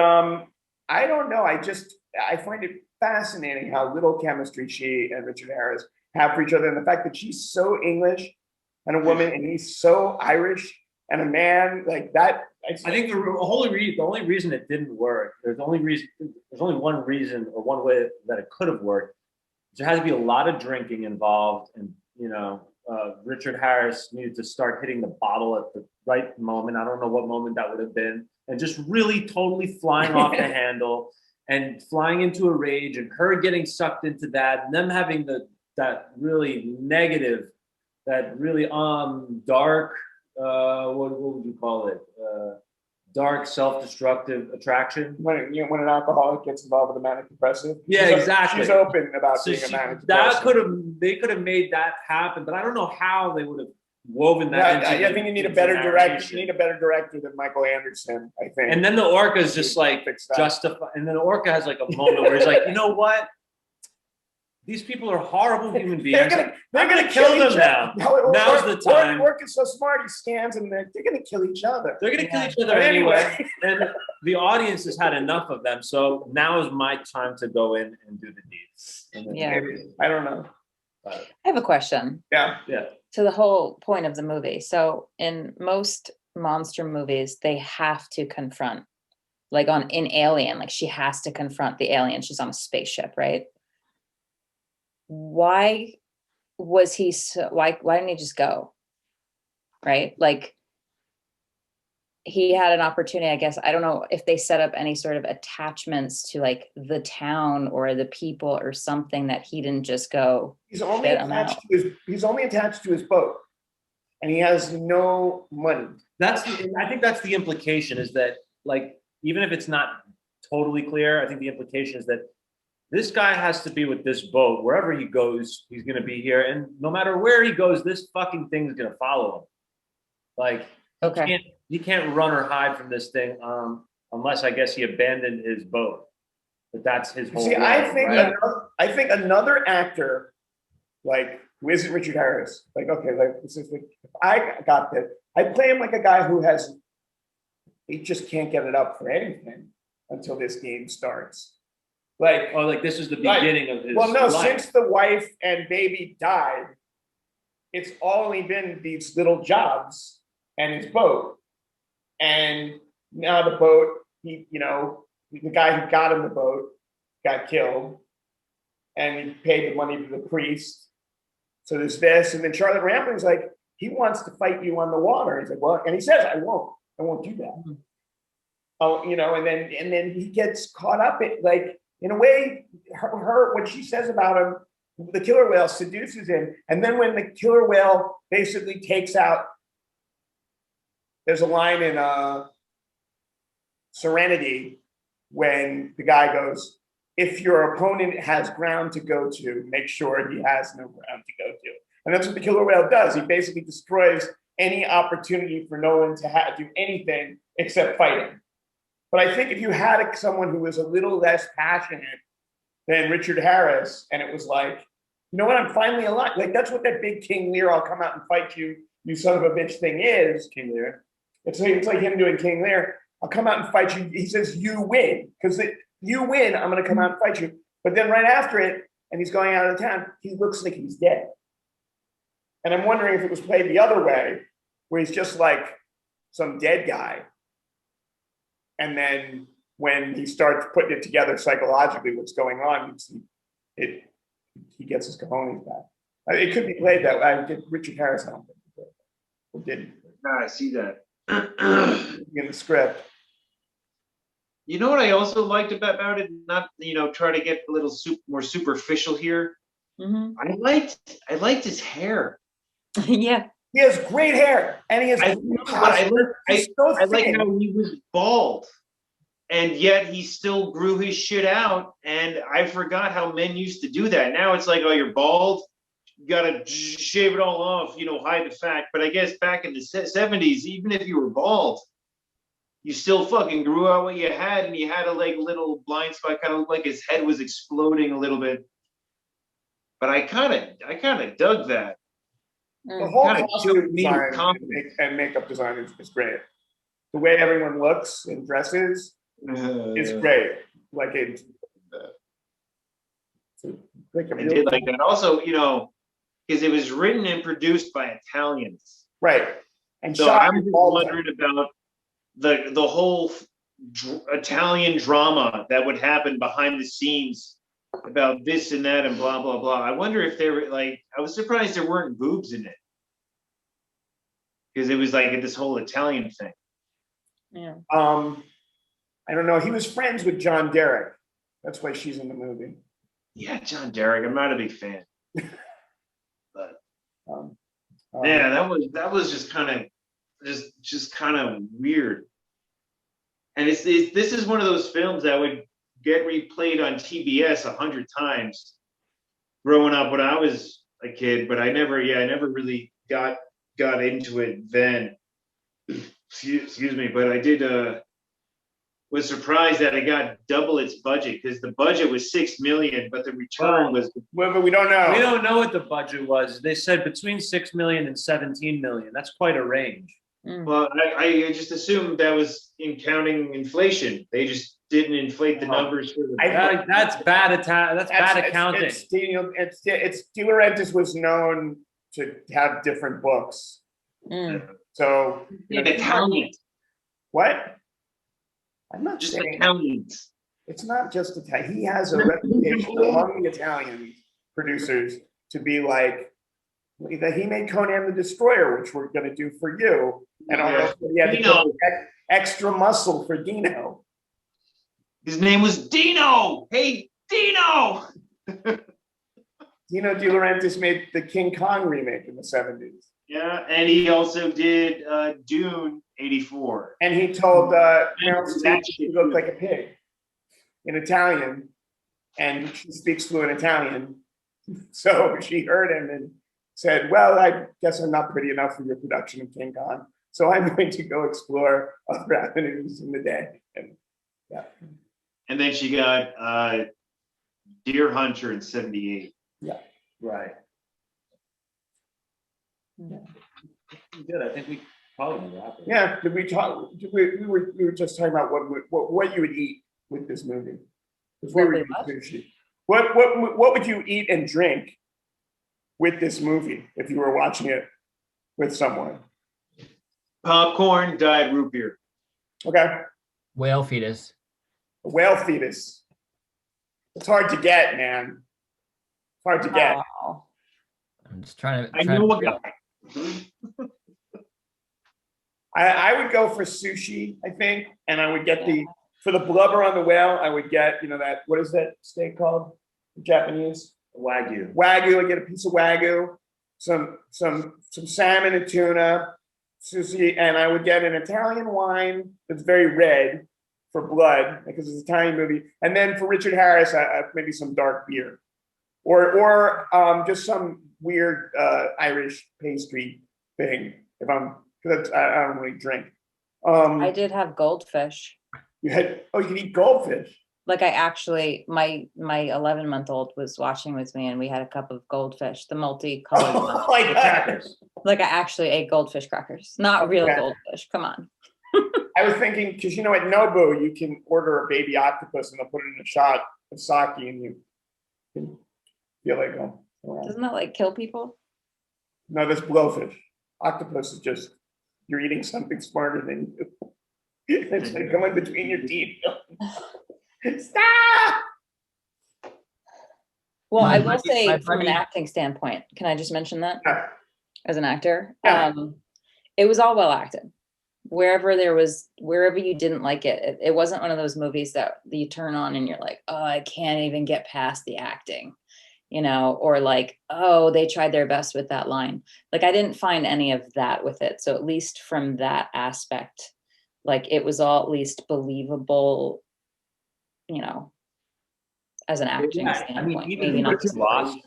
I don't know. I find it fascinating how little chemistry she and Richard Harris have for each other, and the fact that she's so English and a woman, and he's so Irish and a man like that. I think the only reason it didn't work, there's only one reason or one way that it could have worked. There had to be a lot of drinking involved, and Richard Harris needed to start hitting the bottle at the right moment. I don't know what moment that would have been, and just really totally flying off the handle and flying into a rage, and her getting sucked into that, and them having that really negative, that really dark, what would you call it? Dark, self-destructive attraction. When an alcoholic gets involved with a manic depressive. Yeah, exactly. She's open about being a manic depressive. They could have made that happen, but I don't know how they would have woven that into. I think you need a better director. You need a better director than Michael Anderson, I think. And then the Orca is just like justify. And then the Orca has like a moment where he's like, you know what? These people are horrible human beings. They're gonna kill them now. Now's the time. Orca's so smart. He scans and they're gonna kill each other. They're gonna kill each other anyway. And the audience has had enough of them. So now is my time to go in and do the deeds. Yeah. Maybe. I don't know. I have a question. Yeah. To the whole point of the movie. So in most monster movies, they have to confront, like in Alien, like she has to confront the alien. She's on a spaceship, right? Why was he so, why didn't he just go? Right? Like he had an opportunity, I guess. I don't know if they set up any sort of attachments to like the town or the people or something that he didn't just go. He's only attached to his boat, and he has no money. I think that's the implication, is that, like, even if it's not totally clear, I think the implication is that this guy has to be with this boat. Wherever he goes, he's going to be here. And no matter where he goes, this fucking thing's going to follow him. Like, okay. He can't run or hide from this thing unless, I guess, he abandoned his boat. But that's his whole See, world, I right? think another actor, like, who isn't Richard Harris, like, okay, like, this is like, if I got this, I play him like a guy who he just can't get it up for anything until this game starts. Like, oh, like this is the beginning of his Well, no, life. Since the wife and baby died, it's only been these little jobs and his boat. And now the boat, the guy who got him the boat got killed, and he paid the money to the priest. So there's this, and then Charlotte Rampling's like, he wants to fight you on the water. He's like, well, and he says, I won't do that. Mm-hmm. Oh, and then he gets caught up in a way, her what she says about him, the killer whale seduces him. And then when the killer whale basically takes out, there's a line in Serenity when the guy goes, if your opponent has ground to go to, make sure he has no ground to go to. And that's what the killer whale does. He basically destroys any opportunity for Nolan to do anything except fighting. But I think if you had someone who was a little less passionate than Richard Harris, and it was like, you know what, I'm finally alive. Like, that's what that big King Lear, I'll come out and fight you, you son of a bitch thing is. King Lear. It's like him doing King Lear. I'll come out and fight you. He says, you win. Because you win, I'm going to come out and fight you. But then right after it, and he's going out of town, he looks like he's dead. And I'm wondering if it was played the other way, where he's just like some dead guy. And then when he starts putting it together psychologically, what's going on, he gets his cojones back. It could be played that way. I did Richard Harris, I don't think it didn't. I see that. In the script. You know what I also liked about it? Not, try to get a little more superficial here. Mm-hmm. I liked his hair. Yeah. He has great hair, and he has. I like how he was bald, and yet he still grew his shit out. And I forgot how men used to do that. Now it's like, oh, you're bald, you gotta shave it all off, hide the fat. But I guess back in the 70s, even if you were bald, you still fucking grew out what you had, and you had a little blind spot, kind of like his head was exploding a little bit. But I kind of dug that. The whole costume design and makeup design is great. The way everyone looks and dresses is great. like a like a I real, did like that. Also, you know, because it was written and produced by Italians. right. And So shot I'm in just Malta. wondering about the whole Italian drama that would happen behind the scenes about this and that and blah blah blah. I wonder if there were like, I was surprised there weren't boobs in it, because it was like this whole Italian thing. Yeah. I don't know. He was friends with John Derek. That's why she's in the movie. Yeah, John Derek. I'm not a big fan, but Um, yeah, that was just kind of kind of weird. And this is one of those films that would get replayed on TBS 100 times growing up when I was a kid, but I never really got into it then. Excuse me, but I did was surprised that I got double its budget, because the budget was $6 million, but the return was. well, but we don't know. We don't know what the budget was. They said between 6 million and 17 million. That's quite a range. Well, I just assumed that was in counting inflation. They just didn't inflate the numbers for the. That's bad bad accounting. It's DeLaurentis was known to have different books. So Italian, what? I'm not just saying Italians. it's not just Italian. He has a reputation among the Italian producers to be like that. He made Conan the Destroyer, which we're going to do for you, and almost he had to put extra muscle for Dino. His name was Dino. Hey, Dino. Dino DeLaurentis made the King Kong remake in the 70s. Yeah, and he also did Dune '84. And he told Meryl Streep she looked like a pig in Italian, and she speaks fluent Italian. So she heard him and said, well, I guess I'm not pretty enough for your production of King Kong, so I'm going to go explore other avenues in the day. And yeah. And then she got Deer Hunter in '78. Yeah. Right. Good. I think we probably wrap it. Yeah. Did we talk? We were just talking about what you would eat with this movie. Because we were eating sushi. What would you eat and drink with this movie if you were watching it with someone? Popcorn, Diet root beer. Okay. Whale fetus. A whale fetus. It's hard to get, man. It's hard to get. Oh. I'm just trying to. I know a guy. I would go for sushi, I think, and I would get for the blubber on the whale, I would get, that, what is that steak called in Japanese? Wagyu. Wagyu. I get a piece of Wagyu, some salmon and tuna, sushi, and I would get an Italian wine that's very red for blood because it's an Italian movie, and then for Richard Harris, maybe some dark beer, or just some weird Irish pastry thing. Because I don't really drink. I did have goldfish. You can eat goldfish. Like I actually, my 11-month-old was watching with me, and we had a cup of goldfish, the multicolored ones. Oh my God. Like I actually ate goldfish crackers, not real goldfish. Come on. I was thinking, because at Nobu you can order a baby octopus and they'll put it in a shot of sake and you can feel like going around. Doesn't that like kill people? No, that's blowfish. Octopus is just you're eating something smarter than you. It's like going between your teeth. Stop! Well, I will say from an acting standpoint, can I just mention that as an actor? Yeah. It was all well acted. Wherever you didn't like it, it wasn't one of those movies that you turn on and you're like, oh, I can't even get past the acting, or like, oh, they tried their best with that line. Like I didn't find any of that with it. So at least from that aspect, like it was all at least believable, as an acting standpoint. I mean, even maybe not virtuosic.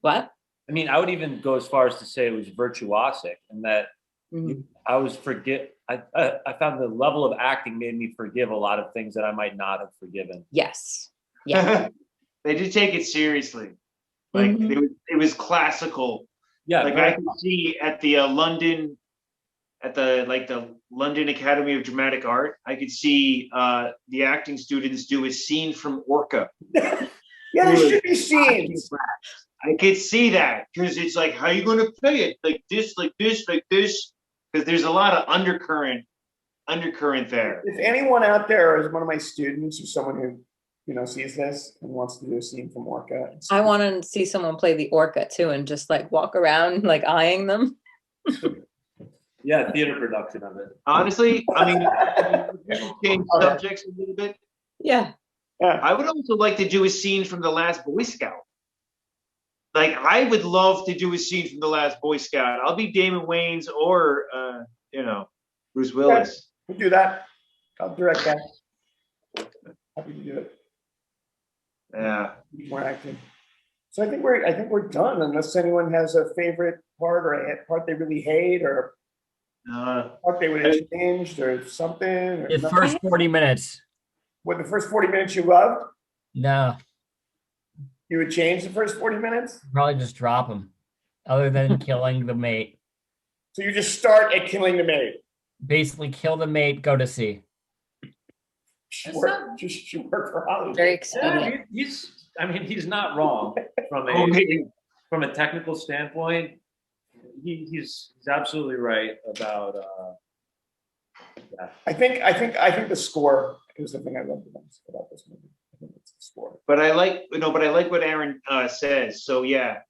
What? I mean, I would even go as far as to say it was virtuosic, and that I found the level of acting made me forgive a lot of things that I might not have forgiven. Yes. Yeah. They did take it seriously. Like it was classical. Yeah. Like I could see at the London at the London Academy of Dramatic Art, I could see the acting students do a scene from Orca. Yeah, there should be scenes. I could see that because it's like, how are you going to play it? Like this, like this, like this. Because there's a lot of undercurrent there. If anyone out there is one of my students or someone who, you know, sees this and wants to do a scene from Orca, I want to see someone play the orca too and just like walk around like eyeing them. Yeah, theater production of it. Honestly, I mean, change subjects a little bit. Yeah. I would also like to do a scene from The Last Boy Scout. Like, I would love to do a scene from The Last Boy Scout. I'll be Damon Wayans or, you know, Bruce Willis. We'll do that. I'll direct that. Happy to do it. Yeah. More acting. So I think we're done, unless anyone has a favorite part or a part they really hate or part they would have changed or something. Or The first 40 minutes. What, the first 40 minutes you loved? No, You would change the first 40 minutes? probably just drop them. Other than killing the mate. So you just start at killing the maid. Basically, kill the mate, go to sea. She work for Hollywood. Very Yeah, expedient. he's not wrong from a technical standpoint. He's absolutely right about that. I think the score is the thing I love the most about this movie. I think it's the score. But I like what Aaron says. So yeah,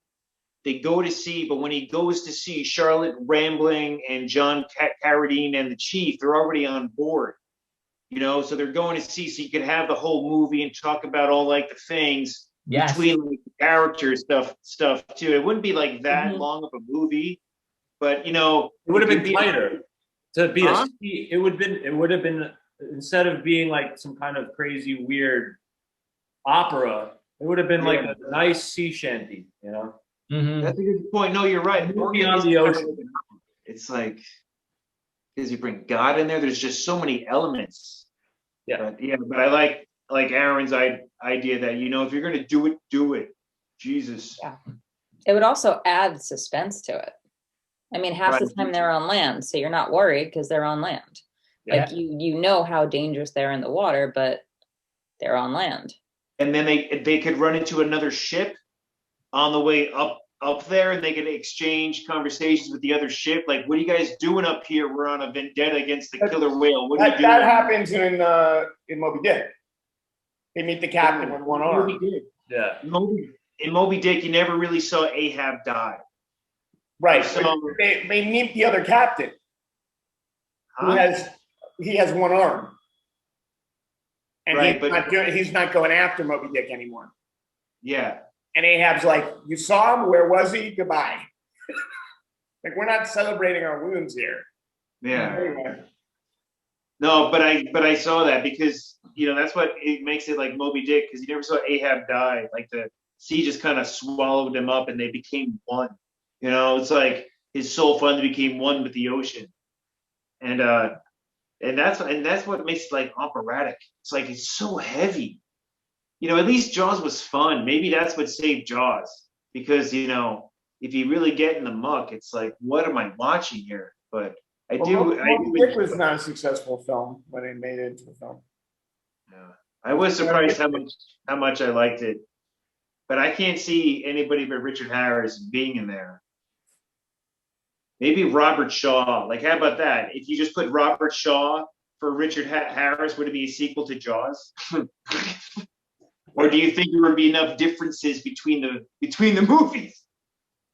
they go to sea, but when he goes to sea, Charlotte Rambling and John Carradine and the chief, they're already on board. You know, so they're going to sea, so you could have the whole movie and talk about all like the things between like, the characters stuff too. It wouldn't be like that long of a movie, but you know, it would have been tighter to be a sea. It would have been instead of being like some kind of crazy weird opera, it would have been like a nice sea shanty, you know. That's a good point. No, you're right. Movie on the ocean. It's like, because you bring God in there, there's just so many elements. Yeah. But I like Aaron's idea that, you know, if you're gonna do it, do it. Jesus. Yeah. It would also add suspense to it. I mean, half the time they're on land, so you're not worried because they're on land. Yeah. Like you know how dangerous they're in the water, but they're on land. And then they could run into another ship on the way up there, and they could exchange conversations with the other ship. Like, what are you guys doing up here? We're on a vendetta against the killer whale. What are you doing? That happens in Moby Dick. They meet the captain with one arm. Yeah. In Moby Dick, you never really saw Ahab die. Right. So they meet the other captain. He has one arm. And right, he's not going after Moby Dick anymore. Yeah. And Ahab's like, you saw him? Where was he? Goodbye. Like, we're not celebrating our wounds here. Yeah. Anyway. No, but I saw that because, you know, that's what it makes it like Moby Dick, because you never saw Ahab die. Like the sea just kind of swallowed him up and they became one. You know, it's like his soul finally became one with the ocean. And that's what makes it like operatic. It's like it's so heavy. You know, at least Jaws was fun. Maybe that's what saved Jaws. Because, you know, if you really get in the muck, it's like, what am I watching here? But Moby Dick was not a successful film when it made it into a film. Yeah. I was surprised how much I liked it. But I can't see anybody but Richard Harris being in there. Maybe Robert Shaw. Like, how about that? If you just put Robert Shaw for Richard Harris, would it be a sequel to Jaws? Or do you think there would be enough differences between the movies?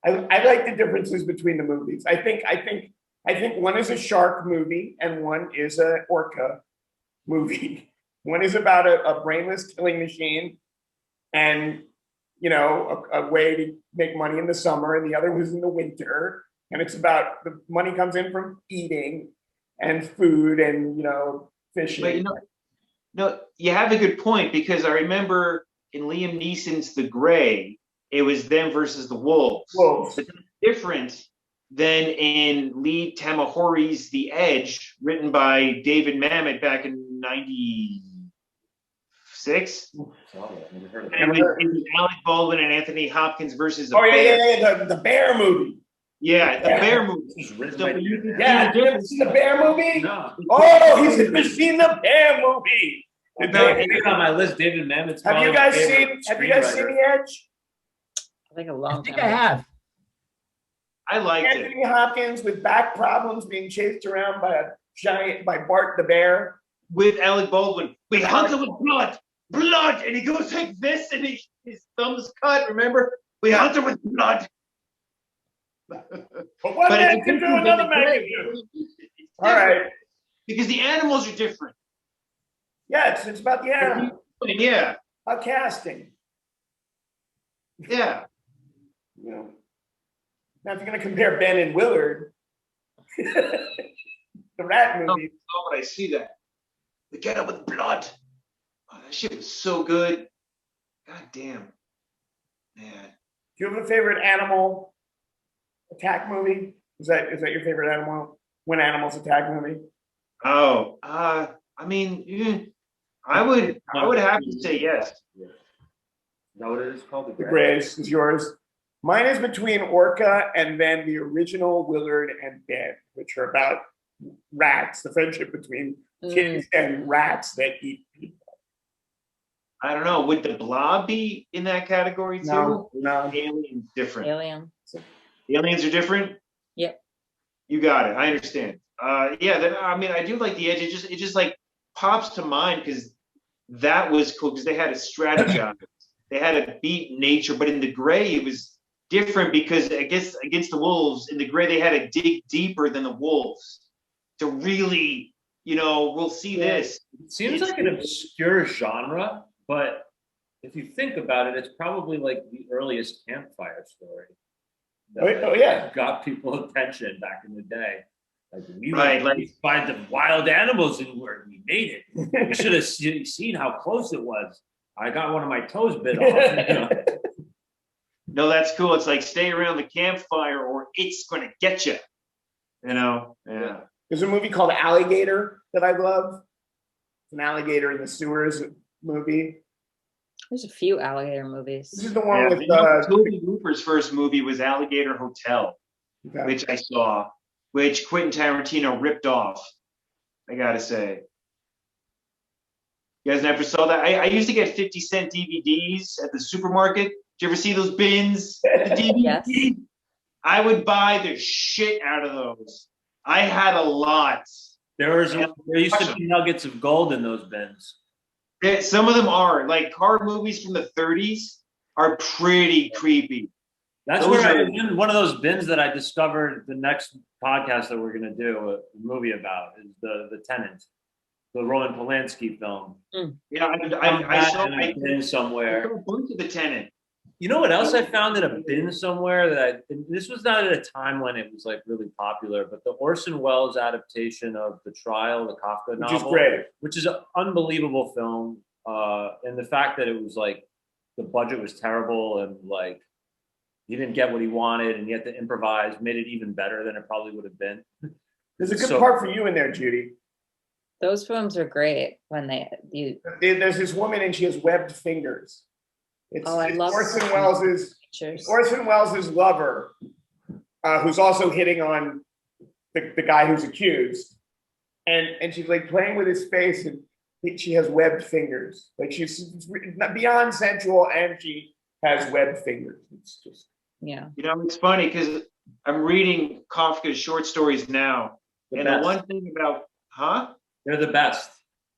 I like the differences between the movies. I think one is a shark movie and one is a orca movie. One is about a brainless killing machine and, you know, a way to make money in the summer, and the other was in the winter. And it's about the money comes in from eating and food and, you know, fishing. But, you know, no, you have a good point, because I remember in Liam Neeson's The Gray, it was them versus the wolves. But that's different than in Lee Tamahori's The Edge, written by David Mamet back in '96. And it was Alec Baldwin and Anthony Hopkins versus a bear. The bear movie. Yeah, the Yeah. bear movie. This is written So by you can Yeah, see you the ever seen the bear movie? No. Oh, he's never seen the bear movie. The No, David- it's on my list. David Mamet's have you probably guys my favorite seen? Have you guys seen screenwriter. The Edge? I think a I long think time I ago. have. I liked it. Anthony Hopkins with back problems being chased around by Bart the bear. With Alec Baldwin. We hunt him with blood, and he goes like this, and his thumb's cut. Remember, we hunt him with blood. But one But man it's can do, different another than man the can do. All right. because the animals are different. Yeah, it's about the animal. Yeah, About casting. yeah. You know. Now, if you're going to compare Ben and Willard, the rat movie. Oh, but I see that. We get him with blood. Oh, that shit was so good. God damn, man. Do you have a favorite animal attack movie? Is that your favorite animal when animals attack movie? Oh, I mean, I would have to say yes. Is that what it is called? The Grays is yours. Mine is between Orca and then the original Willard and Ben, which are about rats, the friendship between kids and rats that eat people. I don't know. Would the Blob be in that category too? No. Aliens different. Alien. Aliens are different. Yep. You got it. I understand. Yeah. I mean, I do like the Edge. It just like pops to mind because that was cool because they had to strategize. They had to beat nature, but in the Gray it was different because I guess against the wolves in the Gray they had to dig deeper than the wolves to really, we'll see this. It seems like an obscure genre, but if you think about it, it's probably like the earliest campfire story. Oh, yeah. Got people attention back in the day. Like we find the wild animals in where we made it. You should have seen how close it was. I got one of my toes bit off. No, that's cool. It's like stay around the campfire or it's gonna get you. Yeah. There's a movie called Alligator that I love. It's an alligator in the sewers movie. There's a few alligator movies. This is the one with Toby Hooper's first movie was Alligator Hotel, which I saw, which Quentin Tarantino ripped off. I gotta say. You guys never saw that? I used to get 50-cent DVDs at the supermarket. Did you ever see those bins? The DVDs? Yes. I would buy the shit out of those. I had a lot. There used to be nuggets of gold in those bins. Some of them are like car movies from the 30s are pretty creepy. That's in one of those bins that I discovered the next podcast that we're going to do a movie about is the Tenant, the Roman Polanski film. Yeah, I saw in a bin somewhere. a bunch of the Tenant. You know what else I found in a bin somewhere this was not at a time when it was like really popular, but the Orson Welles adaptation of The Trial, the Kafka novel, which is great. Which is an unbelievable film. And the fact that it was like the budget was terrible and like he didn't get what he wanted and he had to improvise made it even better than it probably would have been. There's a good part for you in there, Judy. Those films are great when There's this woman and she has webbed fingers. I love Orson Welles' lover, who's also hitting on the guy who's accused, and she's like playing with his face, and she has webbed fingers. Like she's beyond sensual, and she has webbed fingers. It's just It's funny because I'm reading Kafka's short stories now, the one thing about they're the best,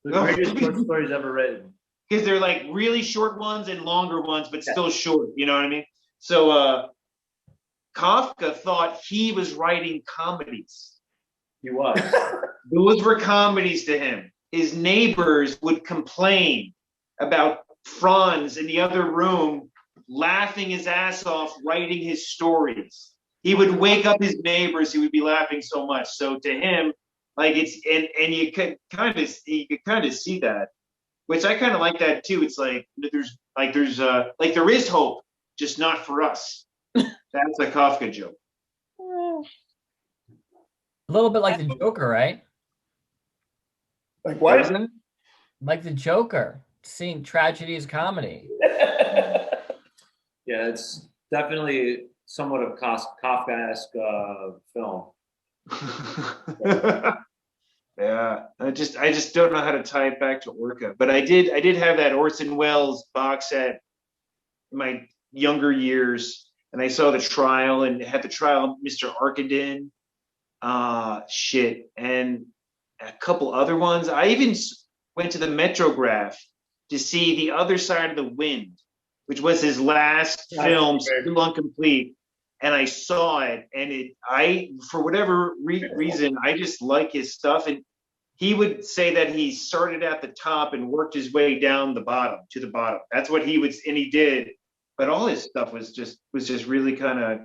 the greatest short stories ever written. Because they're like really short ones and longer ones, but still short. You know what I mean? So Kafka thought he was writing comedies. He was. Those were comedies to him. His neighbors would complain about Franz in the other room laughing his ass off writing his stories. He would wake up his neighbors. He would be laughing so much. So to him, like it's and you could kind of see that. Which I kind of like that too. It's like there is hope, just not for us. That's a Kafka joke. A little bit like the Joker, right? like what? Like the Joker, seeing tragedy as comedy. Yeah, it's definitely somewhat of Kafkaesque film. Yeah, I just don't know how to tie it back to Orca, but I did have that Orson Welles box set in my younger years, and I saw the trial and had the trial of Mr. Arkadin, and a couple other ones. I even went to the Metrograph to see The Other Side of the Wind, which was his last film, still incomplete. And I saw it, and for whatever reason, I just like his stuff. And he would say that he started at the top and worked his way down to the bottom. That's what he did. But all his stuff was just really kind of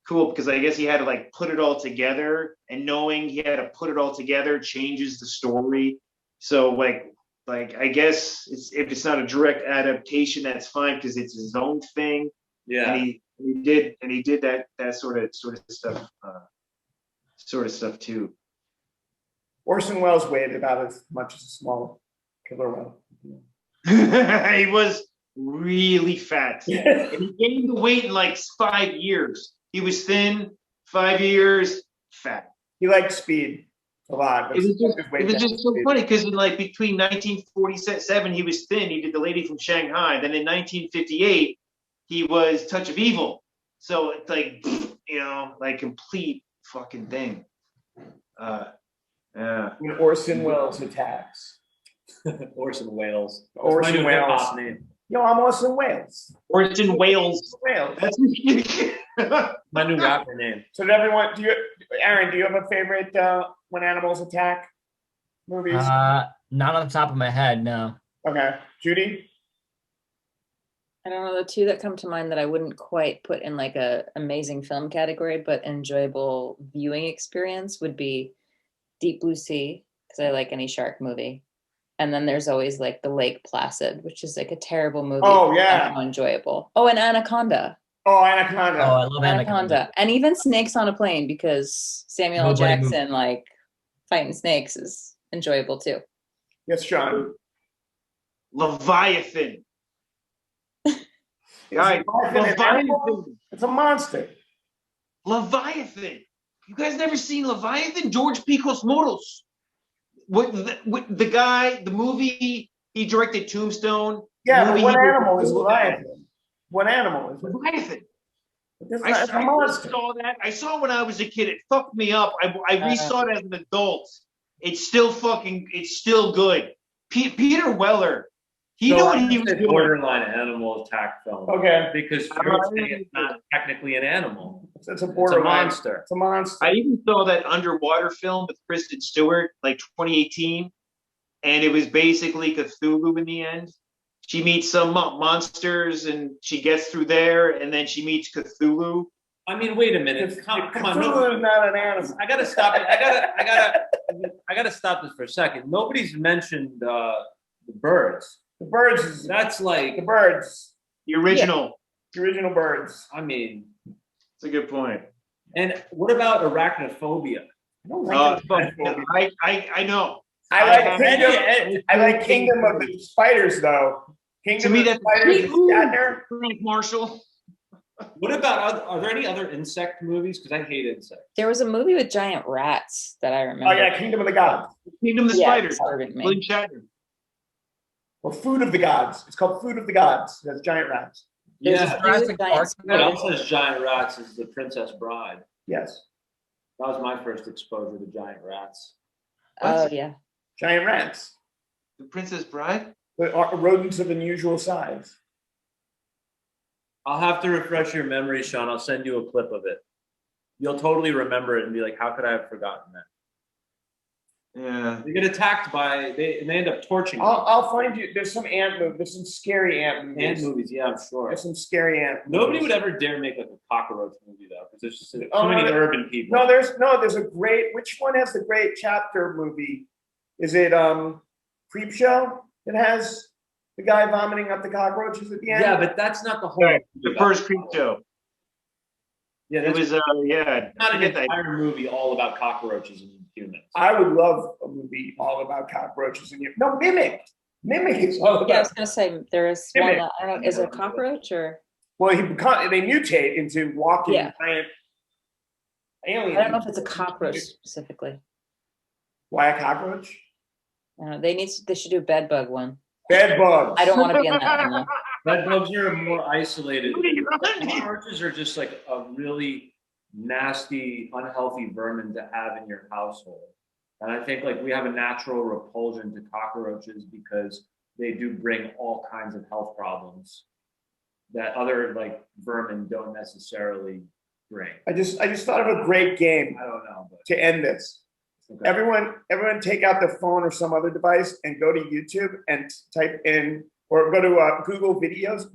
cool, because I guess he had to like put it all together, and knowing he had to put it all together changes the story. So like I guess if it's not a direct adaptation, that's fine, because it's his own thing. Yeah. And he did that sort of stuff too. Orson Welles weighed about as much as a small killer whale. He was really fat. And he gained the weight in like 5 years. He was thin, 5 years, fat. He liked speed a lot. It was just so funny, because in like between 1947 he was thin. He did The Lady from Shanghai. Then in 1958 he was Touch of Evil. So it's like, like complete fucking thing. Yeah. When Orson Welles attacks. Orson Welles. Orson Welles. Name. Yo, I'm Orson Welles. Orson Welles. That's My new rapper name. So Aaron, do you have a favorite When Animals Attack movies? Not on the top of my head, no. Okay. Judy? I don't know, the two that come to mind that I wouldn't quite put in like a amazing film category, but enjoyable viewing experience would be Deep Blue Sea, because I like any shark movie. And then there's always like The Lake Placid, which is like a terrible movie. Oh, yeah. Somehow enjoyable. Oh, and Anaconda. Oh, Anaconda. Oh, I love Anaconda. And even Snakes on a Plane, because Samuel L. Nobody Jackson, like fighting snakes, is enjoyable too. Yes, Sean. Leviathan. Leviathan. It's a monster. Leviathan. You guys never seen Leviathan? George P. Cosmatos. The guy, the movie, he directed Tombstone. Yeah, but what animal is Leviathan? What animal is it? Leviathan. I saw that. I saw it when I was a kid. It fucked me up. I re-saw it as an adult. It's still good. Peter Weller. He knew what he was doing. Borderline animal attack film. Okay. Because you're saying it's not technically an animal. It's a borderline. monster. It's a monster. I even saw that underwater film with Kristen Stewart, like 2018, and it was basically Cthulhu in the end. She meets some monsters, and she gets through there, and then she meets Cthulhu. I mean, wait a minute. Come on. Cthulhu is not an animal. I gotta stop it. I gotta stop this for a second. Nobody's mentioned the birds. The birds. That's like the birds. The original. Yeah. The original birds. I mean, it's a good point. And what about arachnophobia? I don't like I know. I like Kingdom of the Spiders, though. To me, that's Spiders. Frank Marshall. What about are there any other insect movies? Because I hate insects. There was a movie with giant rats that I remember. Oh yeah, Kingdom of the Gods. Kingdom of the Spiders. William Shatner. Or Food of the Gods. It's called Food of the Gods. That's giant rats. Yeah. Giant What else has giant rats is The Princess Bride. Yes. That was my first exposure to giant rats. Oh yeah. Giant rats. The Princess Bride? The rodents of unusual size. I'll have to refresh your memory, Sean. I'll send you a clip of it. You'll totally remember it and be like, how could I have forgotten that? Yeah. They get attacked by, they end up torching them. I'll find you. There's some ant movies. There's some scary ant movies. Ant movies, yeah, I'm sure. There's some scary ant movies. Nobody would ever dare make like a cockroach movie though, because there's just too many urban people. No, there's a great, which one has the great chapter movie? Is it Creep Show? It has the guy vomiting up the cockroaches at the end? Yeah, but that's not the whole the first Creep Show. Yeah, it was not an entire movie all about cockroaches and humans. I would love a movie all about cockroaches and humans. No, Mimic. Mimic is all about. Yeah, I was gonna say there is one. I don't know. Is it a cockroach or? Well, they mutate into walking Yeah. giant aliens. I don't know if it's a cockroach specifically. Why a cockroach? They should do bed bug one. Bed bugs. I don't want to be in that one though. Bed bugs are more isolated. Cockroaches are just like a really nasty, unhealthy vermin to have in your household. And I think like we have a natural repulsion to cockroaches because they do bring all kinds of health problems that other like vermin don't necessarily bring. I just thought of a great game I don't know, but to end this. okay. Everyone take out their phone or some other device and go to YouTube and type in, or go to Google videos,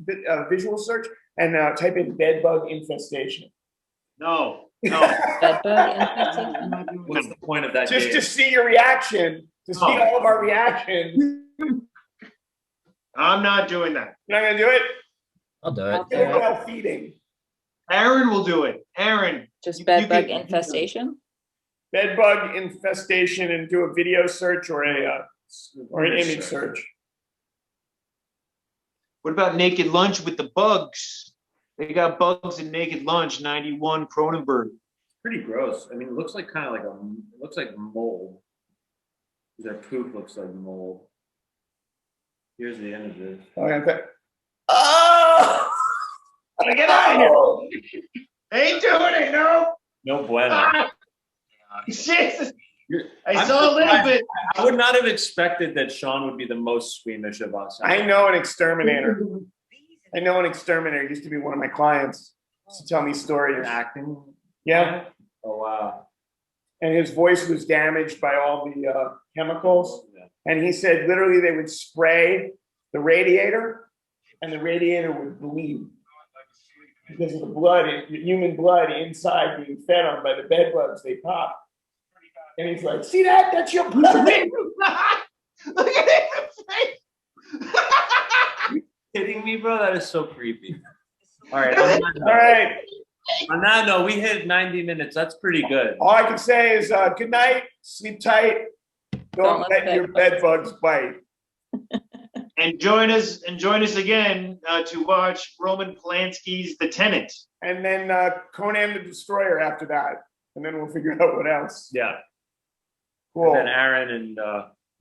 visual search, and type in bed bug infestation. No. Bed bug infestation. What's the point of that Just game? to see your reaction, to see all of our reactions. I'm not doing that. You're not gonna do it? I'll do it. Whale feeding. Aaron will do it. Aaron. Just bed bug can- infestation. Bed bug infestation, and do a video search or an image search. What about Naked Lunch with the bugs? They got bugs in Naked Lunch, 91 Cronenberg. Pretty gross. I mean, it looks like kind of like it looks like mold. Their poop looks like mold. Here's the images. Oh! Get out of here! Ain't doing it, no. No bueno. Jesus. I I'm saw a little surprised. bit. I would not have expected that Sean would be the most squeamish of us. I know an exterminator. I know an exterminator. Used to be one of my clients. Used to tell me stories. acting. Yeah, Oh wow. and his voice was damaged by all the chemicals. Yeah. And he said literally they would spray the radiator, and the radiator would bleed because of the blood, human blood inside being fed on by the bed bugs. They pop. And he's like, "See that? That's your blood." Look at his face. Kidding me, bro? That is so creepy. All right. All right. On that note, we hit 90 minutes. That's pretty good. All I can say is good night, sleep tight, don't let your bed bugs bite. And join us again to watch Roman Polanski's The Tenant. And then Conan the Destroyer after that. And then we'll figure out what else. Yeah. Cool. And then Aaron and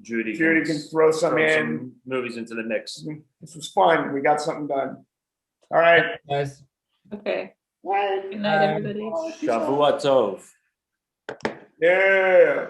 Judy can throw some in. movies into the mix. This was fun. We got something done. All right. Guys. Okay. Bye. Good night, everybody. Shavua Tov. Yeah.